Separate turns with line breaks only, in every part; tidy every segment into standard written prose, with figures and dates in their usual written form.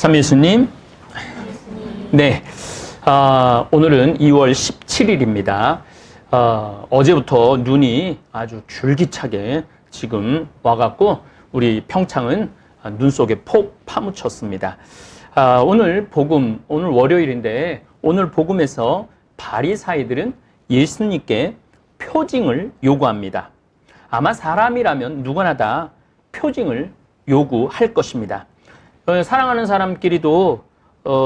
참 예수님. 네. 오늘은 2월 17일입니다. 어제부터 눈이 아주 줄기차게 지금 와갖고 우리 평창은 눈 속에 폭 파묻혔습니다. 오늘 복음, 오늘 월요일인데 오늘 복음에서 바리사이들은 예수님께 표징을 요구합니다. 아마 사람이라면 누구나 다 표징을 요구할 것입니다. 사랑하는 사람끼리도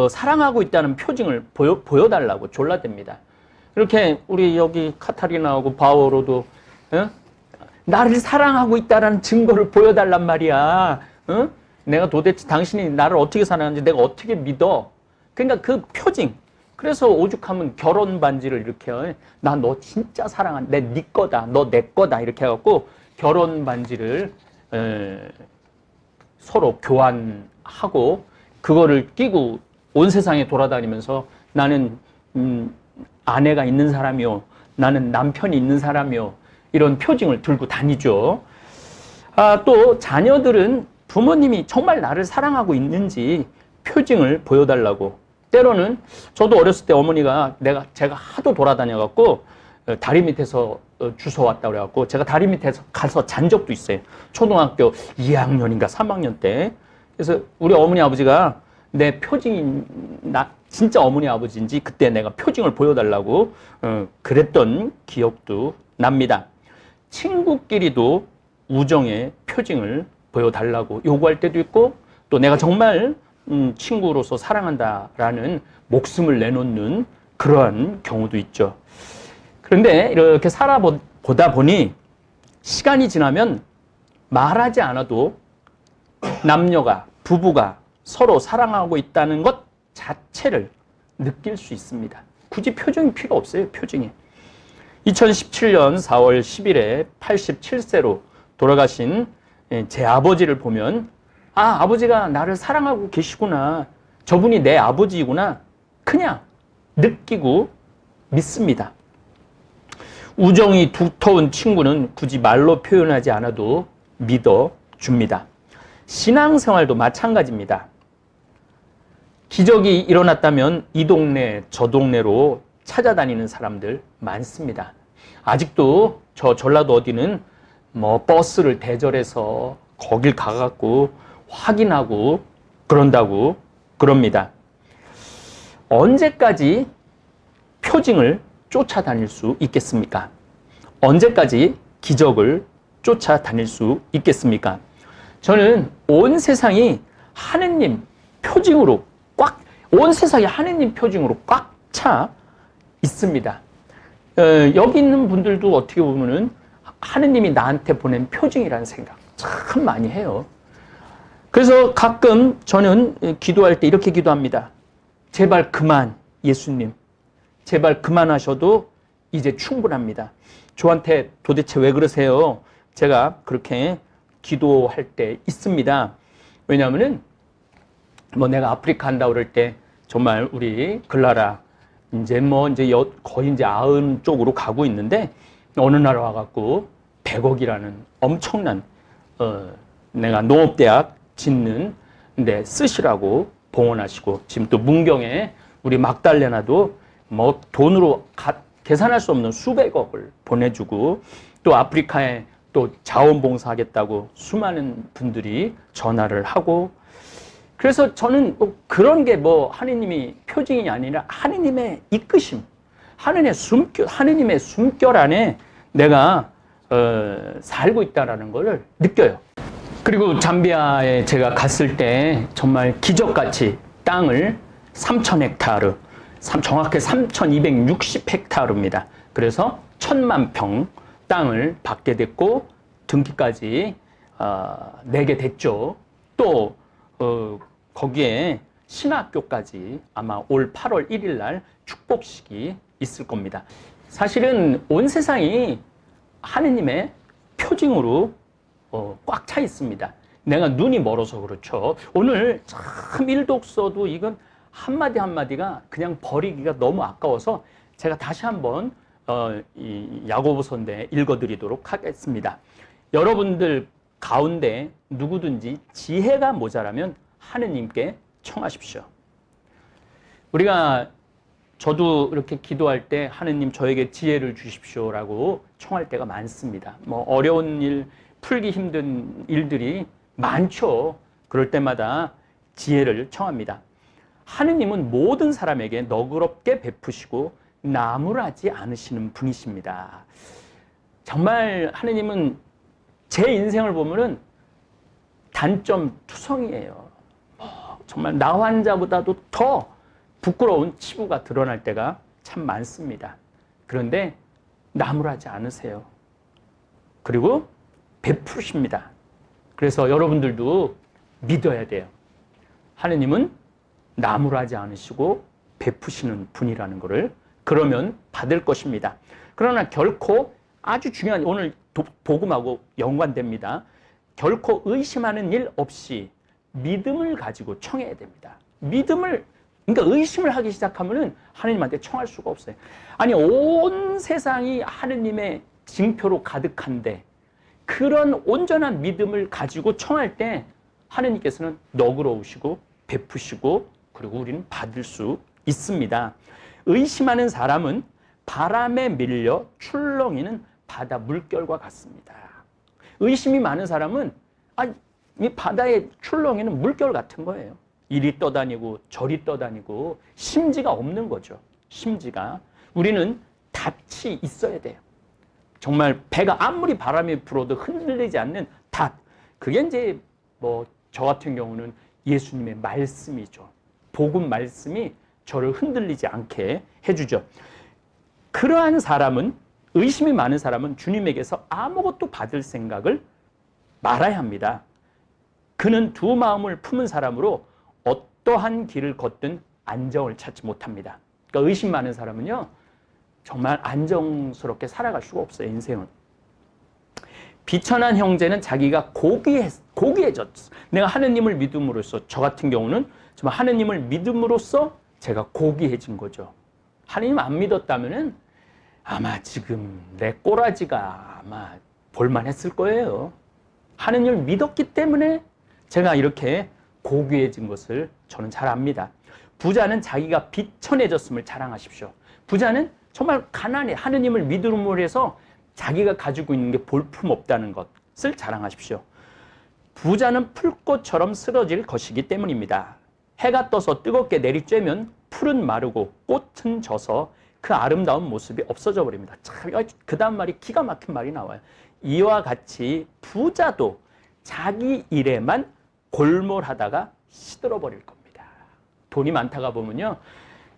사랑하고 있다는 표징을 보여달라고 졸라댑니다. 이렇게 우리 여기 카타리나하고 바오로도 나를 사랑하고 있다는 증거를 보여달란 말이야. 내가 도대체 당신이 나를 어떻게 사랑하는지 내가 어떻게 믿어? 그러니까 그 표징. 그래서 오죽하면 결혼 반지를 이렇게 나 너 진짜 사랑한다. 네 거다. 너 내 거다. 이렇게 해갖고 결혼 반지를 서로 교환하고 그거를 끼고 온 세상에 돌아다니면서 나는 아내가 있는 사람이요. 나는 남편이 있는 사람이요. 이런 표징을 들고 다니죠. 또 자녀들은 부모님이 정말 나를 사랑하고 있는지 표징을 보여달라고. 때로는 저도 어렸을 때 어머니가 제가 하도 돌아다녀갖고 다리 밑에서 주워왔다고 그래갖고 제가 다리 밑에서 가서 잔 적도 있어요. 초등학교 2학년인가 3학년 때. 그래서 우리 어머니 아버지가 내 표징이 진짜 어머니 아버지인지 그때 내가 표징을 보여달라고 그랬던 기억도 납니다. 친구끼리도 우정의 표징을 보여달라고 요구할 때도 있고 또 내가 정말 친구로서 사랑한다라는 목숨을 내놓는 그러한 경우도 있죠. 그런데 이렇게 살아보다 보니 시간이 지나면 말하지 않아도 남녀가, 부부가 서로 사랑하고 있다는 것 자체를 느낄 수 있습니다. 굳이 표정이 필요 없어요, 표정이. 2017년 4월 10일에 87세로 돌아가신 제 아버지를 보면 아버지가 나를 사랑하고 계시구나. 저분이 내 아버지이구나. 그냥 느끼고 믿습니다. 우정이 두터운 친구는 굳이 말로 표현하지 않아도 믿어줍니다. 신앙생활도 마찬가지입니다. 기적이 일어났다면 이 동네 저 동네로 찾아다니는 사람들 많습니다. 아직도 저 전라도 어디는 버스를 대절해서 거길 가갖고 확인하고 그럽니다. 언제까지 표징을 쫓아다닐 수 있겠습니까? 언제까지 기적을 쫓아다닐 수 있겠습니까? 저는 온 세상이 하느님 표징으로 온 세상이 하느님 표징으로 꽉 차 있습니다. 여기 있는 분들도 어떻게 보면은 하느님이 나한테 보낸 표징이라는 생각 참 많이 해요. 그래서 가끔 저는 기도할 때 이렇게 기도합니다. 제발 그만, 예수님. 제발 그만하셔도 이제 충분합니다. 저한테 도대체 왜 그러세요? 제가 그렇게 기도할 때 있습니다. 왜냐하면은 내가 아프리카 한다고 그럴 때 정말 우리 글라라 이제 거의 이제 90 쪽으로 가고 있는데 어느 날 와갖고 100억이라는 엄청난 내가 농업대학 짓는 데 쓰시라고 봉헌하시고 지금 또 문경에 우리 막달레나도 돈으로 계산할 수 없는 수백억을 보내주고 또 아프리카에 또 자원봉사하겠다고 수많은 분들이 전화를 하고 그래서 저는 그런 게 하느님이 표징이 아니라 하느님의 이끄심, 하느님의 숨결 안에 내가 살고 있다라는 걸 느껴요. 그리고 잠비아에 제가 갔을 때 정말 기적같이 땅을 3,000헥타르, 정확히 3,260헥타르입니다. 그래서 1,000만 평 땅을 받게 됐고 등기까지 내게 됐죠. 또 거기에 신학교까지 아마 올 8월 1일 날 축복식이 있을 겁니다. 사실은 온 세상이 하느님의 표징으로 꽉 차 있습니다. 내가 눈이 멀어서 그렇죠. 오늘 참 일독서도 이건 한마디 한마디가 그냥 버리기가 너무 아까워서 제가 다시 한번 이 야고보서인데 읽어드리도록 하겠습니다. 여러분들 가운데 누구든지 지혜가 모자라면 하느님께 청하십시오. 우리가 저도 이렇게 기도할 때 하느님 저에게 지혜를 주십시오라고 청할 때가 많습니다. 뭐 어려운 일, 풀기 힘든 일들이 많죠. 그럴 때마다 지혜를 청합니다. 하느님은 모든 사람에게 너그럽게 베푸시고 나무라지 않으시는 분이십니다. 정말 하느님은 제 인생을 보면은 단점 투성이에요. 정말 나 환자보다도 더 부끄러운 치부가 드러날 때가 참 많습니다. 그런데 나무라지 않으세요. 그리고 베푸십니다. 그래서 여러분들도 믿어야 돼요. 하느님은 나무라지 않으시고 베푸시는 분이라는 것을 그러면 받을 것입니다. 그러나 결코 아주 중요한 오늘 복음하고 연관됩니다. 결코 의심하는 일 없이 믿음을 가지고 청해야 됩니다. 그러니까 의심을 하기 시작하면은 하느님한테 청할 수가 없어요. 아니, 온 세상이 하느님의 징표로 가득한데 그런 온전한 믿음을 가지고 청할 때 하느님께서는 너그러우시고 베푸시고 그리고 우리는 받을 수 있습니다. 의심하는 사람은 바람에 밀려 출렁이는 바다 물결과 같습니다. 의심이 많은 사람은 이 바다의 출렁이는 물결 같은 거예요. 이리 떠다니고 저리 떠다니고 심지가 없는 거죠. 심지가. 우리는 닻이 있어야 돼요. 정말 배가 아무리 바람이 불어도 흔들리지 않는 닻. 그게 이제 저 같은 경우는 예수님의 말씀이죠. 복음 말씀이 저를 흔들리지 않게 해주죠. 그러한 사람은, 의심이 많은 사람은 주님에게서 아무것도 받을 생각을 말아야 합니다. 그는 두 마음을 품은 사람으로 어떠한 길을 걷든 안정을 찾지 못합니다. 그러니까 의심 많은 사람은요, 정말 안정스럽게 살아갈 수가 없어요, 인생은. 비천한 형제는 자기가 고귀해졌어. 내가 하느님을 믿음으로써, 저 같은 경우는 정말 하느님을 믿음으로써 제가 고귀해진 거죠. 하느님 안 믿었다면은 아마 지금 내 꼬라지가 아마 볼만했을 거예요. 하느님을 믿었기 때문에 제가 이렇게 고귀해진 것을 저는 잘 압니다. 부자는 자기가 비천해졌음을 자랑하십시오. 부자는 정말 가난해. 하느님을 믿음으로 해서 자기가 가지고 있는 게 볼품없다는 것을 자랑하십시오. 부자는 풀꽃처럼 쓰러질 것이기 때문입니다. 해가 떠서 뜨겁게 내리쬐면 풀은 마르고 꽃은 져서 그 아름다운 모습이 없어져 버립니다. 참, 그 다음 말이 기가 막힌 말이 나와요. 이와 같이 부자도 자기 일에만 골몰하다가 시들어 버릴 겁니다. 돈이 많다가 보면요,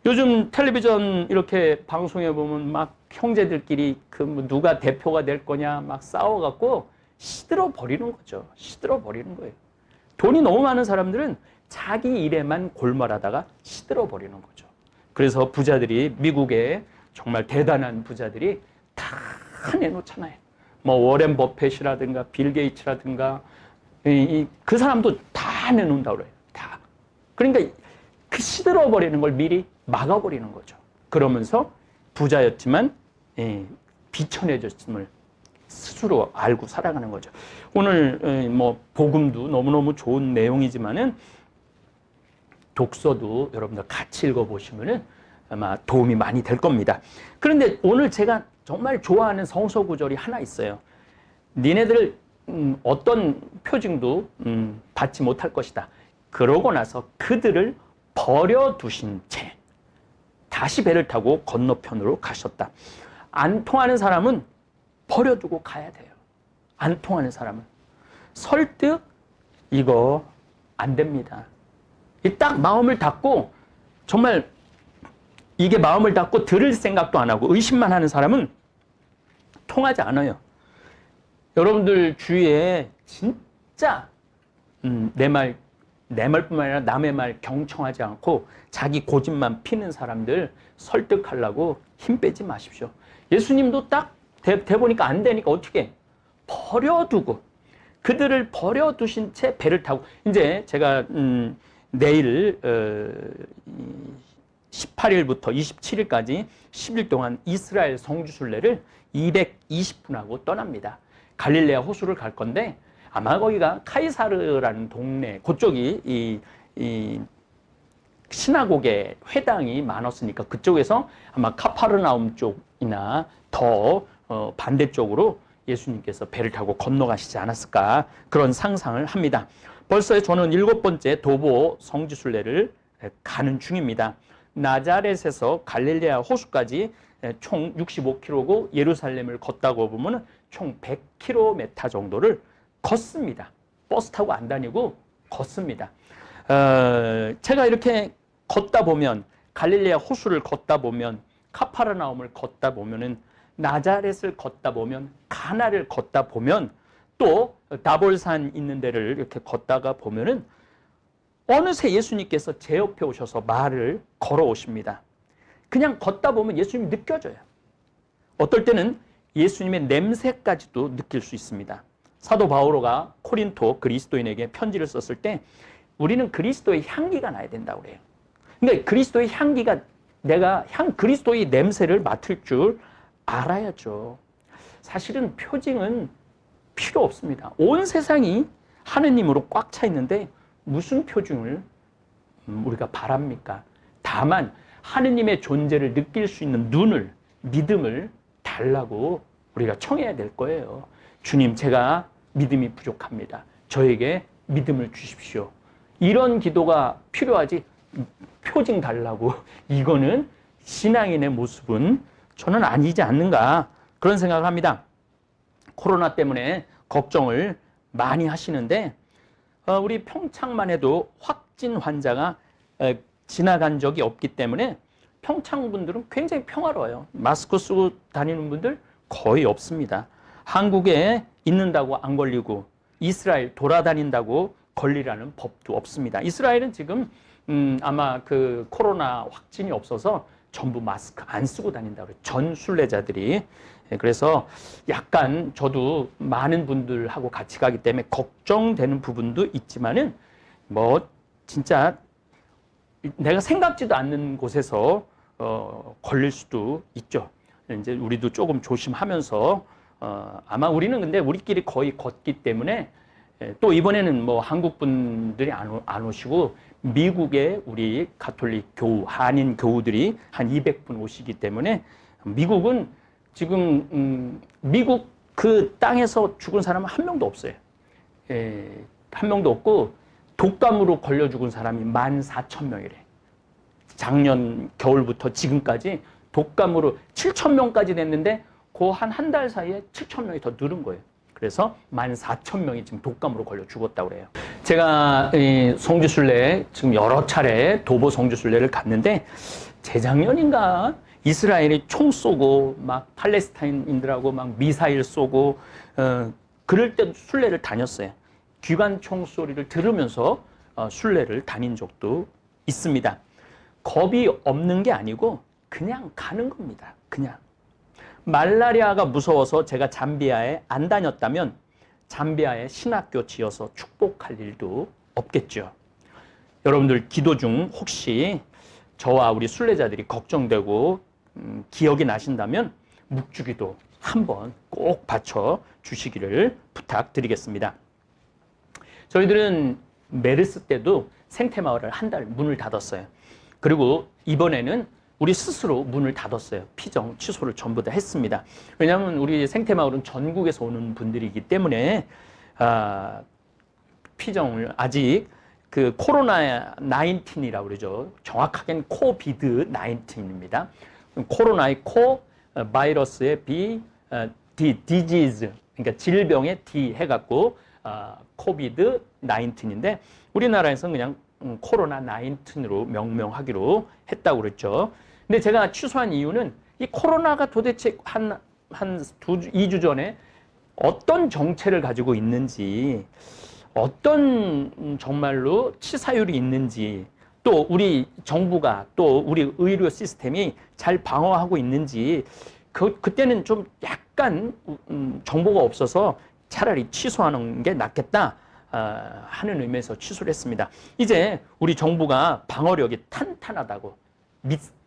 요즘 텔레비전 이렇게 방송에 보면 막 형제들끼리 누가 대표가 될 거냐 막 싸워갖고 시들어 버리는 거죠. 시들어 버리는 거예요. 돈이 너무 많은 사람들은 자기 일에만 골몰하다가 시들어 버리는 거죠. 그래서 부자들이, 미국의 정말 대단한 부자들이 다 내놓잖아요. 워렌 버핏이라든가 빌 게이츠라든가 그 사람도 다 내놓는다고 그래요. 다. 그러니까 그 시들어 버리는 걸 미리 막아버리는 거죠. 그러면서 부자였지만 비천해졌음을 스스로 알고 살아가는 거죠. 오늘 복음도 너무너무 좋은 내용이지만은 독서도 여러분들 같이 읽어보시면은 아마 도움이 많이 될 겁니다. 그런데 오늘 제가 정말 좋아하는 성서 구절이 하나 있어요. 니네들 어떤 표징도 받지 못할 것이다. 그러고 나서 그들을 버려두신 채 다시 배를 타고 건너편으로 가셨다. 안 통하는 사람은 버려두고 가야 돼요. 안 통하는 사람은. 설득, 이거 안 됩니다. 딱 마음을 닫고, 정말 이게 마음을 닫고 들을 생각도 안 하고 의심만 하는 사람은 통하지 않아요. 여러분들 주위에 진짜 내 말뿐만 아니라 남의 말 경청하지 않고 자기 고집만 피는 사람들 설득하려고 힘 빼지 마십시오. 예수님도 딱 대보니까 안 되니까 어떻게 버려두고, 그들을 버려두신 채 배를 타고, 이제 제가 내일 18일부터 27일까지 10일 동안 이스라엘 성주순례를 220분 하고 떠납니다. 갈릴레아 호수를 갈 건데 아마 거기가 카이사르라는 동네, 그쪽이 시나고게 회당이 많았으니까 그쪽에서 아마 카파르나움 쪽이나 더 반대쪽으로 예수님께서 배를 타고 건너가시지 않았을까 그런 상상을 합니다. 벌써 저는 7번째 도보 성지순례를 가는 중입니다. 나자렛에서 갈릴레아 호수까지 총 65km고 예루살렘을 걷다고 보면 총 100km 정도를 걷습니다. 버스 타고 안 다니고 걷습니다. 제가 이렇게 걷다 보면 갈릴레아 호수를 걷다 보면 카파르나움을 걷다 보면은 나자렛을 걷다 보면 가나를 걷다 보면 또 다볼산 있는 데를 이렇게 걷다가 보면은 어느새 예수님께서 제 옆에 오셔서 말을 걸어오십니다. 그냥 걷다 보면 예수님이 느껴져요. 어떨 때는 예수님의 냄새까지도 느낄 수 있습니다. 사도 바오로가 코린토 그리스도인에게 편지를 썼을 때 우리는 그리스도의 향기가 나야 된다고 그래요. 그러니까 그리스도의 향기가 내가 그리스도의 냄새를 맡을 줄 알아야죠. 사실은 표징은 필요 없습니다. 온 세상이 하느님으로 꽉 차 있는데 무슨 표징을 우리가 바랍니까? 다만 하느님의 존재를 느낄 수 있는 눈을, 믿음을 달라고 우리가 청해야 될 거예요. 주님, 제가 믿음이 부족합니다. 저에게 믿음을 주십시오. 이런 기도가 필요하지 표징 달라고 이거는 신앙인의 모습은 저는 아니지 않는가 그런 생각을 합니다. 코로나 때문에 걱정을 많이 하시는데 우리 평창만 해도 확진 환자가 지나간 적이 없기 때문에 평창 분들은 굉장히 평화로워요. 마스크 쓰고 다니는 분들 거의 없습니다. 한국에 있는다고 안 걸리고 이스라엘 돌아다닌다고 걸리라는 법도 없습니다. 이스라엘은 지금 아마 그 코로나 확진이 없어서 전부 마스크 안 쓰고 다닌다고 그래요. 전 순례자들이. 그래서 약간 저도 많은 분들하고 같이 가기 때문에 걱정되는 부분도 있지만은 뭐 진짜 내가 생각지도 않는 곳에서 걸릴 수도 있죠. 이제 우리도 조금 조심하면서 아마 우리는 근데 우리끼리 거의 걷기 때문에 또 이번에는 뭐 한국 분들이 안 오시고 미국의 우리 가톨릭 교우, 한인 교우들이 한 200분 오시기 때문에 미국은 지금 미국 그 땅에서 죽은 사람은 한 명도 없어요. 한 명도 없고 독감으로 걸려 죽은 사람이 14,000명이래. 작년 겨울부터 지금까지 독감으로 7,000명까지 됐는데 그 한 달 사이에 7,000명이 더 늘은 거예요. 그래서 14,000명이 지금 독감으로 걸려 죽었다고 그래요. 제가 성지순례 지금 여러 차례 도보 성지순례를 갔는데 재작년인가 이스라엘이 총 쏘고 막 팔레스타인인들하고 막 미사일 쏘고 그럴 때 순례를 다녔어요. 기관총 소리를 들으면서 순례를 다닌 적도 있습니다. 겁이 없는 게 아니고 그냥 가는 겁니다. 그냥. 말라리아가 무서워서 제가 잠비아에 안 다녔다면 잠비아에 신학교 지어서 축복할 일도 없겠죠. 여러분들 기도 중 혹시 저와 우리 순례자들이 걱정되고 기억이 나신다면 묵주기도 한번 꼭 바쳐 주시기를 부탁드리겠습니다. 저희들은 메르스 때도 생태마을을 한 달 문을 닫았어요. 그리고 이번에는 우리 스스로 문을 닫았어요. 피정 취소를 전부 다 했습니다. 왜냐하면 우리 생태마을은 전국에서 오는 분들이기 때문에 피정을 아직 그 코로나 19이라고 그러죠. 정확하게는 코비드 19입니다. 코로나의 코, 바이러스의 비, 디지즈, 그러니까 질병의 D 해갖고 코비드 19인데 우리나라에서는 그냥 코로나 19으로 명명하기로 했다고 그랬죠. 근데 제가 취소한 이유는 이 코로나가 도대체 한 2주 전에 어떤 정체를 가지고 있는지, 어떤 정말로 치사율이 있는지, 또 우리 정부가 또 우리 의료 시스템이 잘 방어하고 있는지 그때는 좀 약간 정보가 없어서 차라리 취소하는 게 낫겠다 하는 의미에서 취소를 했습니다. 이제 우리 정부가 방어력이 탄탄하다고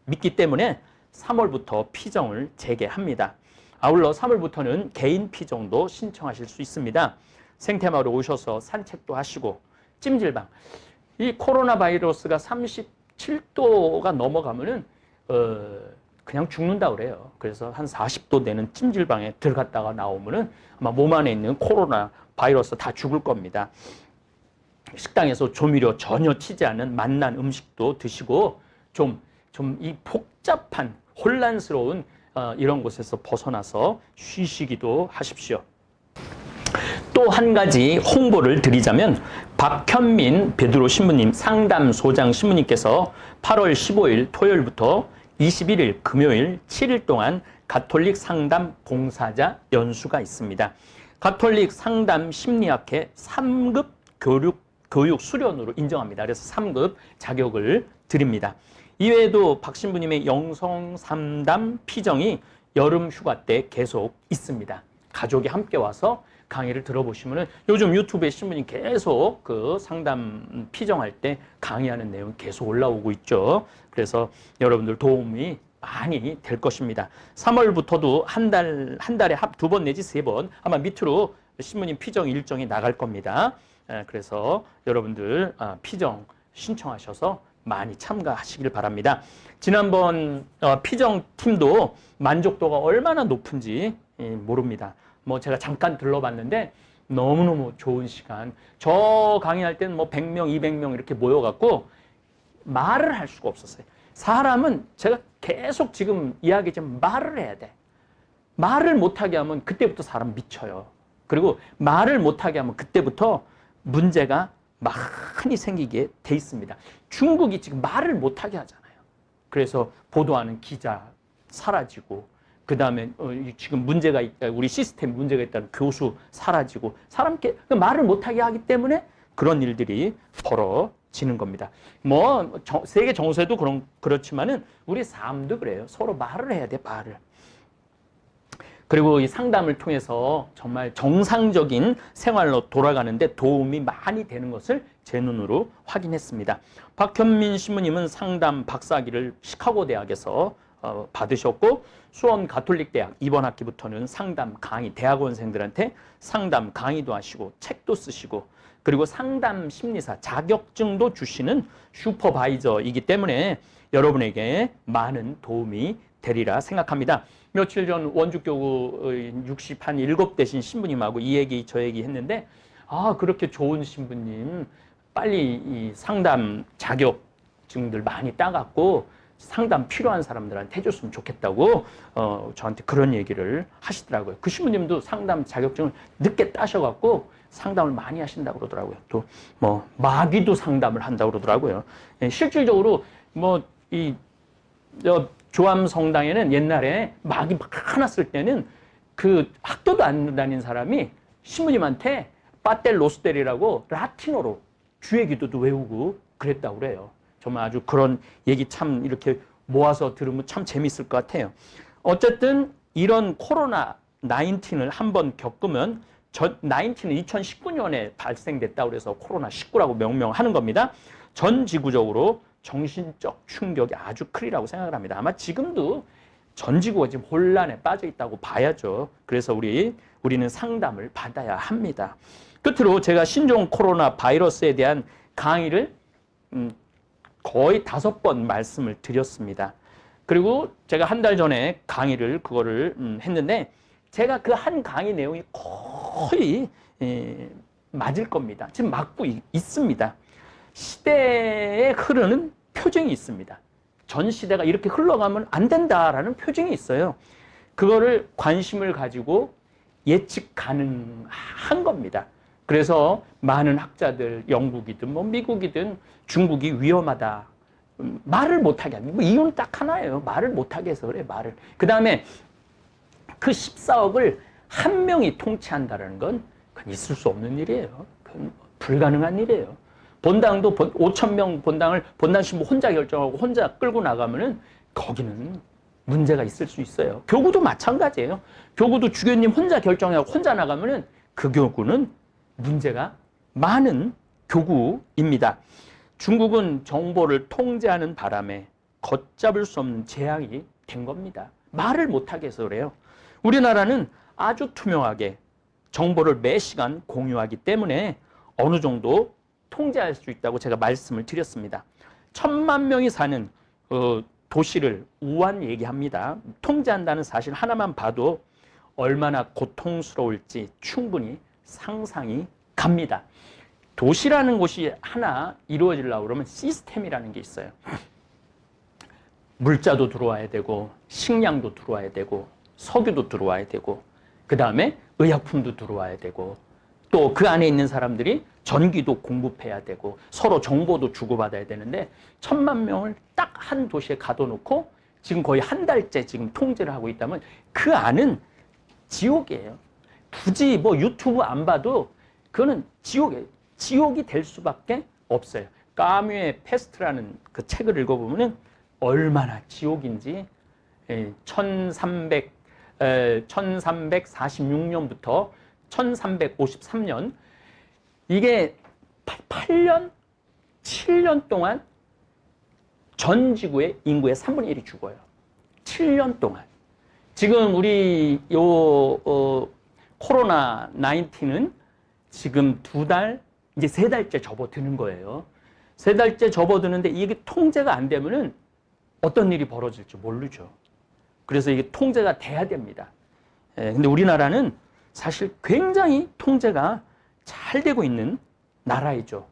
믿기 때문에 3월부터 피정을 재개합니다. 아울러 3월부터는 개인 피정도 신청하실 수 있습니다. 생태마을에 오셔서 산책도 하시고 찜질방. 이 코로나 바이러스가 37도가 넘어가면은 그냥 죽는다 그래요. 그래서 한 40도 되는 찜질방에 들어갔다가 나오면은 아마 몸 안에 있는 코로나 바이러스 다 죽을 겁니다. 식당에서 조미료 전혀 튀지 않은 맛난 음식도 드시고 좀 이 복잡한 혼란스러운 이런 곳에서 벗어나서 쉬시기도 하십시오. 또 한 가지 홍보를 드리자면 박현민 베드로 신부님 상담소장 신부님께서 8월 15일 토요일부터 21일 금요일 7일 동안 가톨릭 상담 봉사자 연수가 있습니다. 가톨릭 상담 심리학회 3급 교육 수련으로 인정합니다. 그래서 3급 자격을 드립니다. 이외에도 박 신부님의 영성 상담 피정이 여름 휴가 때 계속 있습니다. 가족이 함께 와서 강의를 들어보시면은 요즘 유튜브에 신부님 계속 그 상담 피정할 때 강의하는 내용 계속 올라오고 있죠. 그래서 여러분들 도움이 많이 될 것입니다. 3월부터도 한 달에 2번 내지 3번 아마 밑으로 신부님 피정 일정이 나갈 겁니다. 그래서 여러분들 피정 신청하셔서 많이 참가하시길 바랍니다. 지난번 피정팀도 만족도가 얼마나 높은지 모릅니다. 뭐 제가 잠깐 들러봤는데 너무너무 좋은 시간. 저 강의할 때는 뭐 100명, 200명 이렇게 모여갖고 말을 할 수가 없었어요. 사람은 제가 계속 지금 이야기지만 말을 해야 돼. 말을 못하게 하면 그때부터 사람 미쳐요. 그리고 말을 못하게 하면 그때부터 문제가 많이 생기게 돼 있습니다. 중국이 지금 말을 못하게 하잖아요. 그래서 보도하는 기자 사라지고 그 다음에 지금 문제가 있다, 우리 시스템 문제가 있다는 교수 사라지고 사람께 말을 못하게 하기 때문에 그런 일들이 벌어지는 겁니다. 뭐 세계 정세도 그렇지만은 우리 삶도 그래요. 서로 말을 해야 돼, 말을. 그리고 이 상담을 통해서 정말 정상적인 생활로 돌아가는데 도움이 많이 되는 것을 제 눈으로 확인했습니다. 박현민 신부님은 상담 박사학위를 시카고 대학에서 받으셨고 수원 가톨릭대학 이번 학기부터는 상담 강의, 대학원생들한테 상담 강의도 하시고 책도 쓰시고 그리고 상담 심리사 자격증도 주시는 슈퍼바이저이기 때문에 여러분에게 많은 도움이 되리라 생각합니다. 며칠 전 원주교구 67 되신 신부님하고 이 얘기 저 얘기 했는데 그렇게 좋은 신부님 빨리 이 상담 자격증들 많이 따갖고 상담 필요한 사람들한테 해줬으면 좋겠다고 저한테 그런 얘기를 하시더라고요. 그 신부님도 상담 자격증을 늦게 따셔갖고 상담을 많이 하신다고 그러더라고요. 또 뭐 마귀도 상담을 한다고 그러더라고요. 실질적으로 뭐 이 조암 성당에는 옛날에 마귀 막 화났을 때는 그 학교도 안 다닌 사람이 신부님한테 빠텔 로스텔이라고 라틴어로 주의 기도도 외우고 그랬다고 그래요. 정말 아주 그런 얘기 참 이렇게 모아서 들으면 참 재밌을 것 같아요. 어쨌든 이런 코로나 19을 한번 겪으면 19는 2019년에 발생됐다고 그래서 코로나 19라고 명명하는 겁니다. 전 지구적으로 정신적 충격이 아주 크리라고 생각을 합니다. 아마 지금도 전 지구가 지금 혼란에 빠져 있다고 봐야죠. 그래서 우리는 상담을 받아야 합니다. 끝으로 제가 신종 코로나 바이러스에 대한 강의를 거의 5번 말씀을 드렸습니다. 그리고 제가 한 달 전에 강의를 그거를 했는데 제가 그 한 강의 내용이 거의 맞을 겁니다. 지금 맞고 있습니다. 시대에 흐르는 표징이 있습니다. 전 시대가 이렇게 흘러가면 안 된다라는 표징이 있어요. 그거를 관심을 가지고 예측 가능한 겁니다. 그래서 많은 학자들, 영국이든 뭐 미국이든 중국이 위험하다. 말을 못하게 하는, 뭐 이유는 딱 하나예요. 말을 못하게 해서 그래, 말을. 그 다음에 그 14억을 한 명이 통치한다는 건 그건 있을 수 없는 일이에요. 그건 불가능한 일이에요. 본당도 5,000명 본당을 본당 신부 혼자 결정하고 혼자 끌고 나가면은 거기는 문제가 있을 수 있어요. 교구도 마찬가지예요. 교구도 주교님 혼자 결정하고 혼자 나가면은 그 교구는 문제가 많은 교구입니다. 중국은 정보를 통제하는 바람에 걷잡을 수 없는 재앙이 된 겁니다. 말을 못하게 해서 그래요. 우리나라는 아주 투명하게 정보를 매 시간 공유하기 때문에 어느 정도 통제할 수 있다고 제가 말씀을 드렸습니다. 천만 명이 사는 도시를 우한 얘기합니다. 통제한다는 사실 하나만 봐도 얼마나 고통스러울지 충분히 상상이 갑니다. 도시라는 곳이 하나 이루어지려고 그러면 시스템이라는 게 있어요. 물자도 들어와야 되고 식량도 들어와야 되고 석유도 들어와야 되고 그 다음에 의약품도 들어와야 되고 또 그 안에 있는 사람들이 전기도 공급해야 되고 서로 정보도 주고받아야 되는데 천만 명을 딱 한 도시에 가둬놓고 지금 거의 한 달째 지금 통제를 하고 있다면 그 안은 지옥이에요. 굳이 뭐 유튜브 안 봐도 그거는 지옥이에요. 지옥이 될 수밖에 없어요. 까뮤의 페스트라는 그 책을 읽어보면 얼마나 지옥인지 1346년부터 1353년 이게 8년, 7년 동안 전 지구의 인구의 3분의 1이 죽어요. 7년 동안. 지금 우리 코로나 19는 지금 2달, 이제 3달째 접어드는 거예요. 3달째 접어드는데 이게 통제가 안 되면은 어떤 일이 벌어질지 모르죠. 그래서 이게 통제가 돼야 됩니다. 근데 우리나라는 사실 굉장히 통제가 잘 되고 있는 나라이죠.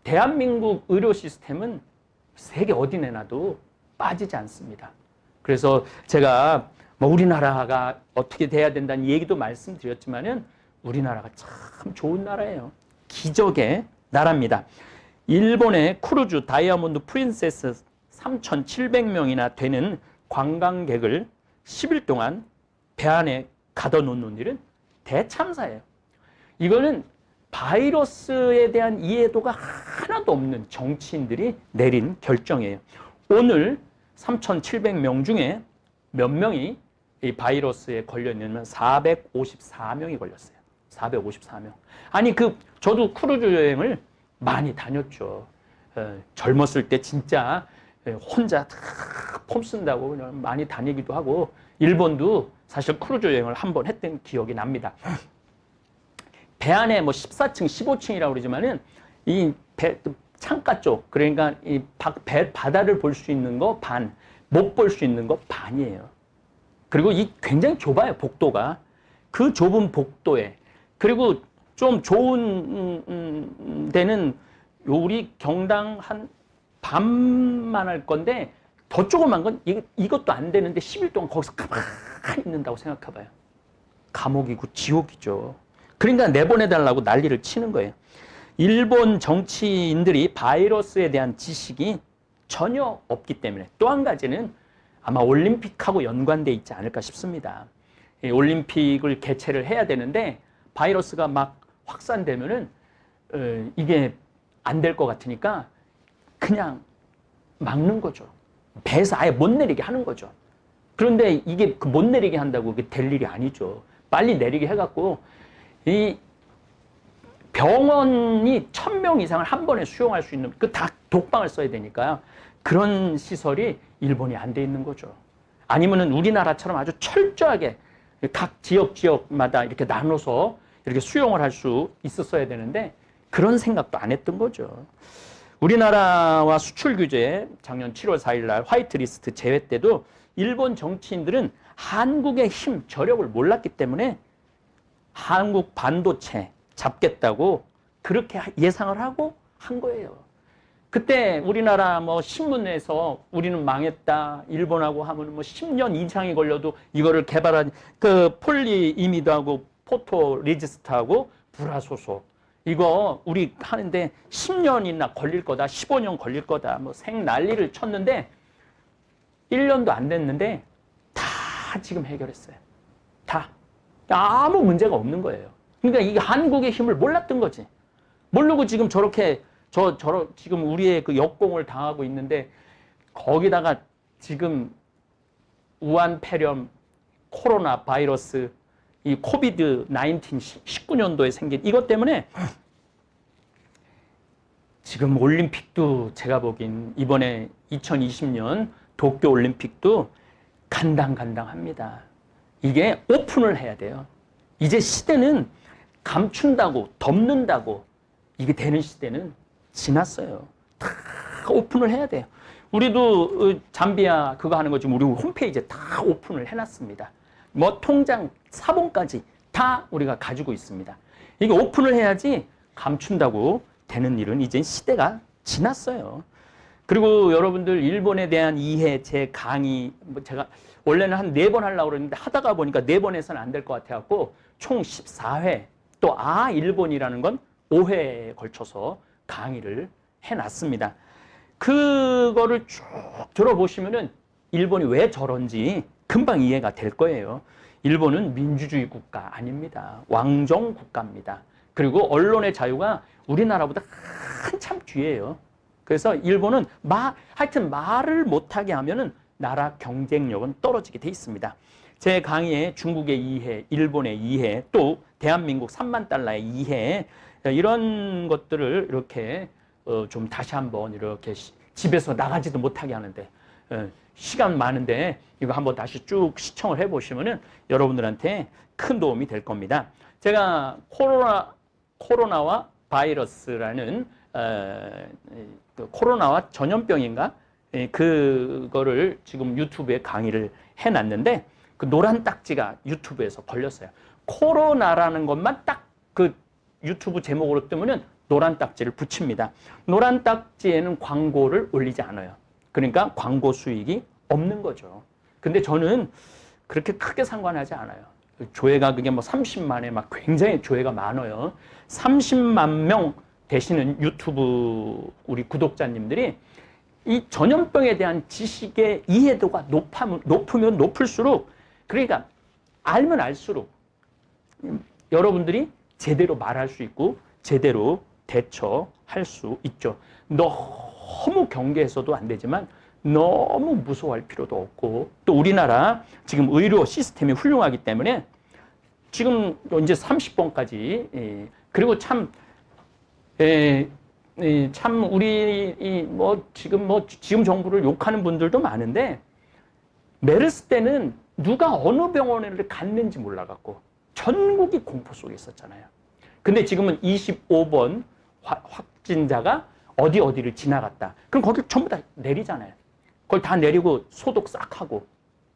대한민국 의료 시스템은 세계 어디 내놔도 빠지지 않습니다. 그래서 제가 뭐 우리나라가 어떻게 돼야 된다는 얘기도 말씀드렸지만은 우리나라가 참 좋은 나라예요. 기적의 나라입니다. 일본의 크루즈 다이아몬드 프린세스 3,700명이나 되는 관광객을 10일 동안 배 안에 가둬놓는 일은 대참사예요. 이거는 바이러스에 대한 이해도가 하나도 없는 정치인들이 내린 결정이에요. 오늘 3,700명 중에 몇 명이 이 바이러스에 걸렸냐면 454명이 걸렸어요. 454명. 아니 저도 크루즈 여행을 많이 다녔죠. 젊었을 때 진짜 혼자 폼 쓴다고 그냥 많이 다니기도 하고 일본도 사실 크루즈 여행을 한번 했던 기억이 납니다. 배 안에 뭐 14층, 15층이라고 그러지만은 이 배 창가 쪽 그러니까 이 배 바다를 볼 수 있는 거 반, 못 볼 수 있는 거 반이에요. 그리고 이 굉장히 좁아요, 복도가. 그 좁은 복도에 그리고 좀 좋은 데는 우리 경당 한 반만 할 건데 더 조그만 건 이것도 안 되는데 10일 동안 거기서 가만히 있는다고 생각해봐요. 감옥이고 지옥이죠. 그러니까 내보내달라고 난리를 치는 거예요. 일본 정치인들이 바이러스에 대한 지식이 전혀 없기 때문에 또 한 가지는 아마 올림픽하고 연관돼 있지 않을까 싶습니다. 올림픽을 개최를 해야 되는데 바이러스가 막 확산되면은 이게 안 될 것 같으니까 그냥 막는 거죠. 배에서 아예 못 내리게 하는 거죠. 그런데 이게 못 내리게 한다고 그게 될 일이 아니죠. 빨리 내리게 해갖고 이 병원이 1,000명 이상을 한 번에 수용할 수 있는 다 독방을 써야 되니까요. 그런 시설이 일본이 안 돼 있는 거죠. 아니면은 우리나라처럼 아주 철저하게 각 지역마다 이렇게 나눠서 이렇게 수용을 할 수 있었어야 되는데 그런 생각도 안 했던 거죠. 우리나라와 수출 규제 작년 7월 4일 날 화이트리스트 제외 때도 일본 정치인들은 한국의 힘, 저력을 몰랐기 때문에 한국 반도체 잡겠다고 그렇게 예상을 하고 한 거예요. 그때 우리나라 뭐 신문에서 우리는 망했다, 일본하고 하면 뭐 10년 이상이 걸려도 이거를 개발한 그 폴리이미드하고 포토레지스트하고 불화소소 이거 우리 하는데 10년이나 걸릴 거다, 15년 걸릴 거다, 뭐 생난리를 쳤는데 1년도 안 됐는데 다 지금 해결했어요. 다. 아무 문제가 없는 거예요. 그러니까 이게 한국의 힘을 몰랐던 거지. 모르고 지금 저렇게 지금 우리의 그 역공을 당하고 있는데 거기다가 지금 우한 폐렴, 코로나 바이러스, 이 코비드 19 19년도에 생긴 이것 때문에 지금 올림픽도 제가 보긴 이번에 2020년 도쿄 올림픽도 간당간당합니다. 이게 오픈을 해야 돼요. 이제 시대는 감춘다고 덮는다고 이게 되는 시대는 지났어요. 다 오픈을 해야 돼요. 우리도 잠비아 그거 하는 거 지금 우리 홈페이지에 다 오픈을 해놨습니다. 뭐 통장, 사본까지 다 우리가 가지고 있습니다. 이게 오픈을 해야지 감춘다고 되는 일은 이제 시대가 지났어요. 그리고 여러분들 일본에 대한 이해, 제 강의, 뭐 제가 원래는 한 4번 하려고 그랬는데 하다가 보니까 4번 해서는 안 될 것 같아갖고 총 14회, 또 일본이라는 건 5회에 걸쳐서 강의를 해놨습니다. 그거를 쭉 들어보시면은 일본이 왜 저런지 금방 이해가 될 거예요. 일본은 민주주의 국가 아닙니다. 왕정 국가입니다. 그리고 언론의 자유가 우리나라보다 한참 뒤에요. 그래서 일본은 하여튼 말을 못하게 하면은 나라 경쟁력은 떨어지게 돼 있습니다. 제 강의에 중국의 이해, 일본의 이해, 또 대한민국 3만 달러의 이해, 이런 것들을 이렇게 좀 다시 한번 이렇게 집에서 나가지도 못하게 하는데 시간 많은데 이거 한번 다시 쭉 시청을 해보시면은 여러분들한테 큰 도움이 될 겁니다. 제가 코로나와 바이러스라는 코로나와 전염병인가? 그거를 지금 유튜브에 강의를 해놨는데 그 노란 딱지가 유튜브에서 걸렸어요. 코로나라는 것만 딱 그 유튜브 제목으로 뜨면은 노란 딱지를 붙입니다. 노란 딱지에는 광고를 올리지 않아요. 그러니까 광고 수익이 없는 거죠. 근데 저는 그렇게 크게 상관하지 않아요. 조회가 그게 뭐 30만에 막 굉장히 조회가 많아요. 30만 명 되시는 유튜브 우리 구독자님들이 이 전염병에 대한 지식의 이해도가 높으면 높을수록, 그러니까 알면 알수록 여러분들이 제대로 말할 수 있고 제대로 대처할 수 있죠. 너무 경계해서도 안 되지만 너무 무서워할 필요도 없고, 또 우리나라 지금 의료 시스템이 훌륭하기 때문에 지금 이제 30번까지 그리고 참 우리 지금 정부를 욕하는 분들도 많은데 메르스 때는 누가 어느 병원을 갔는지 몰라갖고 전국이 공포 속에 있었잖아요. 근데 지금은 25번 확진자가 어디를 지나갔다. 그럼 거길 전부 다 내리잖아요. 그걸 다 내리고 소독 싹 하고,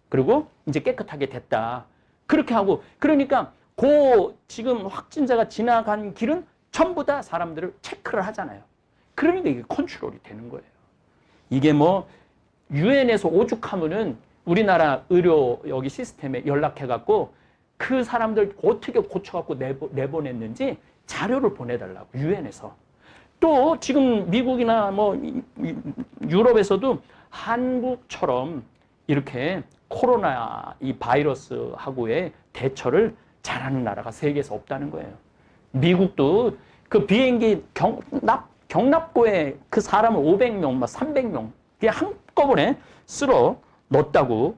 그리고 이제 깨끗하게 됐다. 그렇게 하고, 그러니까 지금 확진자가 지나간 길은 전부 다 사람들을 체크를 하잖아요. 그러니까 이게 컨트롤이 되는 거예요. 이게 뭐 유엔에서 오죽하면은 우리나라 의료 여기 시스템에 연락해갖고 그 사람들 어떻게 고쳐갖고 내보냈는지 자료를 보내달라고, 유엔에서. 또 지금 미국이나 뭐 유럽에서도 한국처럼 이렇게 코로나 이 바이러스하고의 대처를 잘하는 나라가 세계에서 없다는 거예요. 미국도 그 비행기 경납고에 그 사람을 500명, 300명 그냥 한꺼번에 쓸어 넣었다고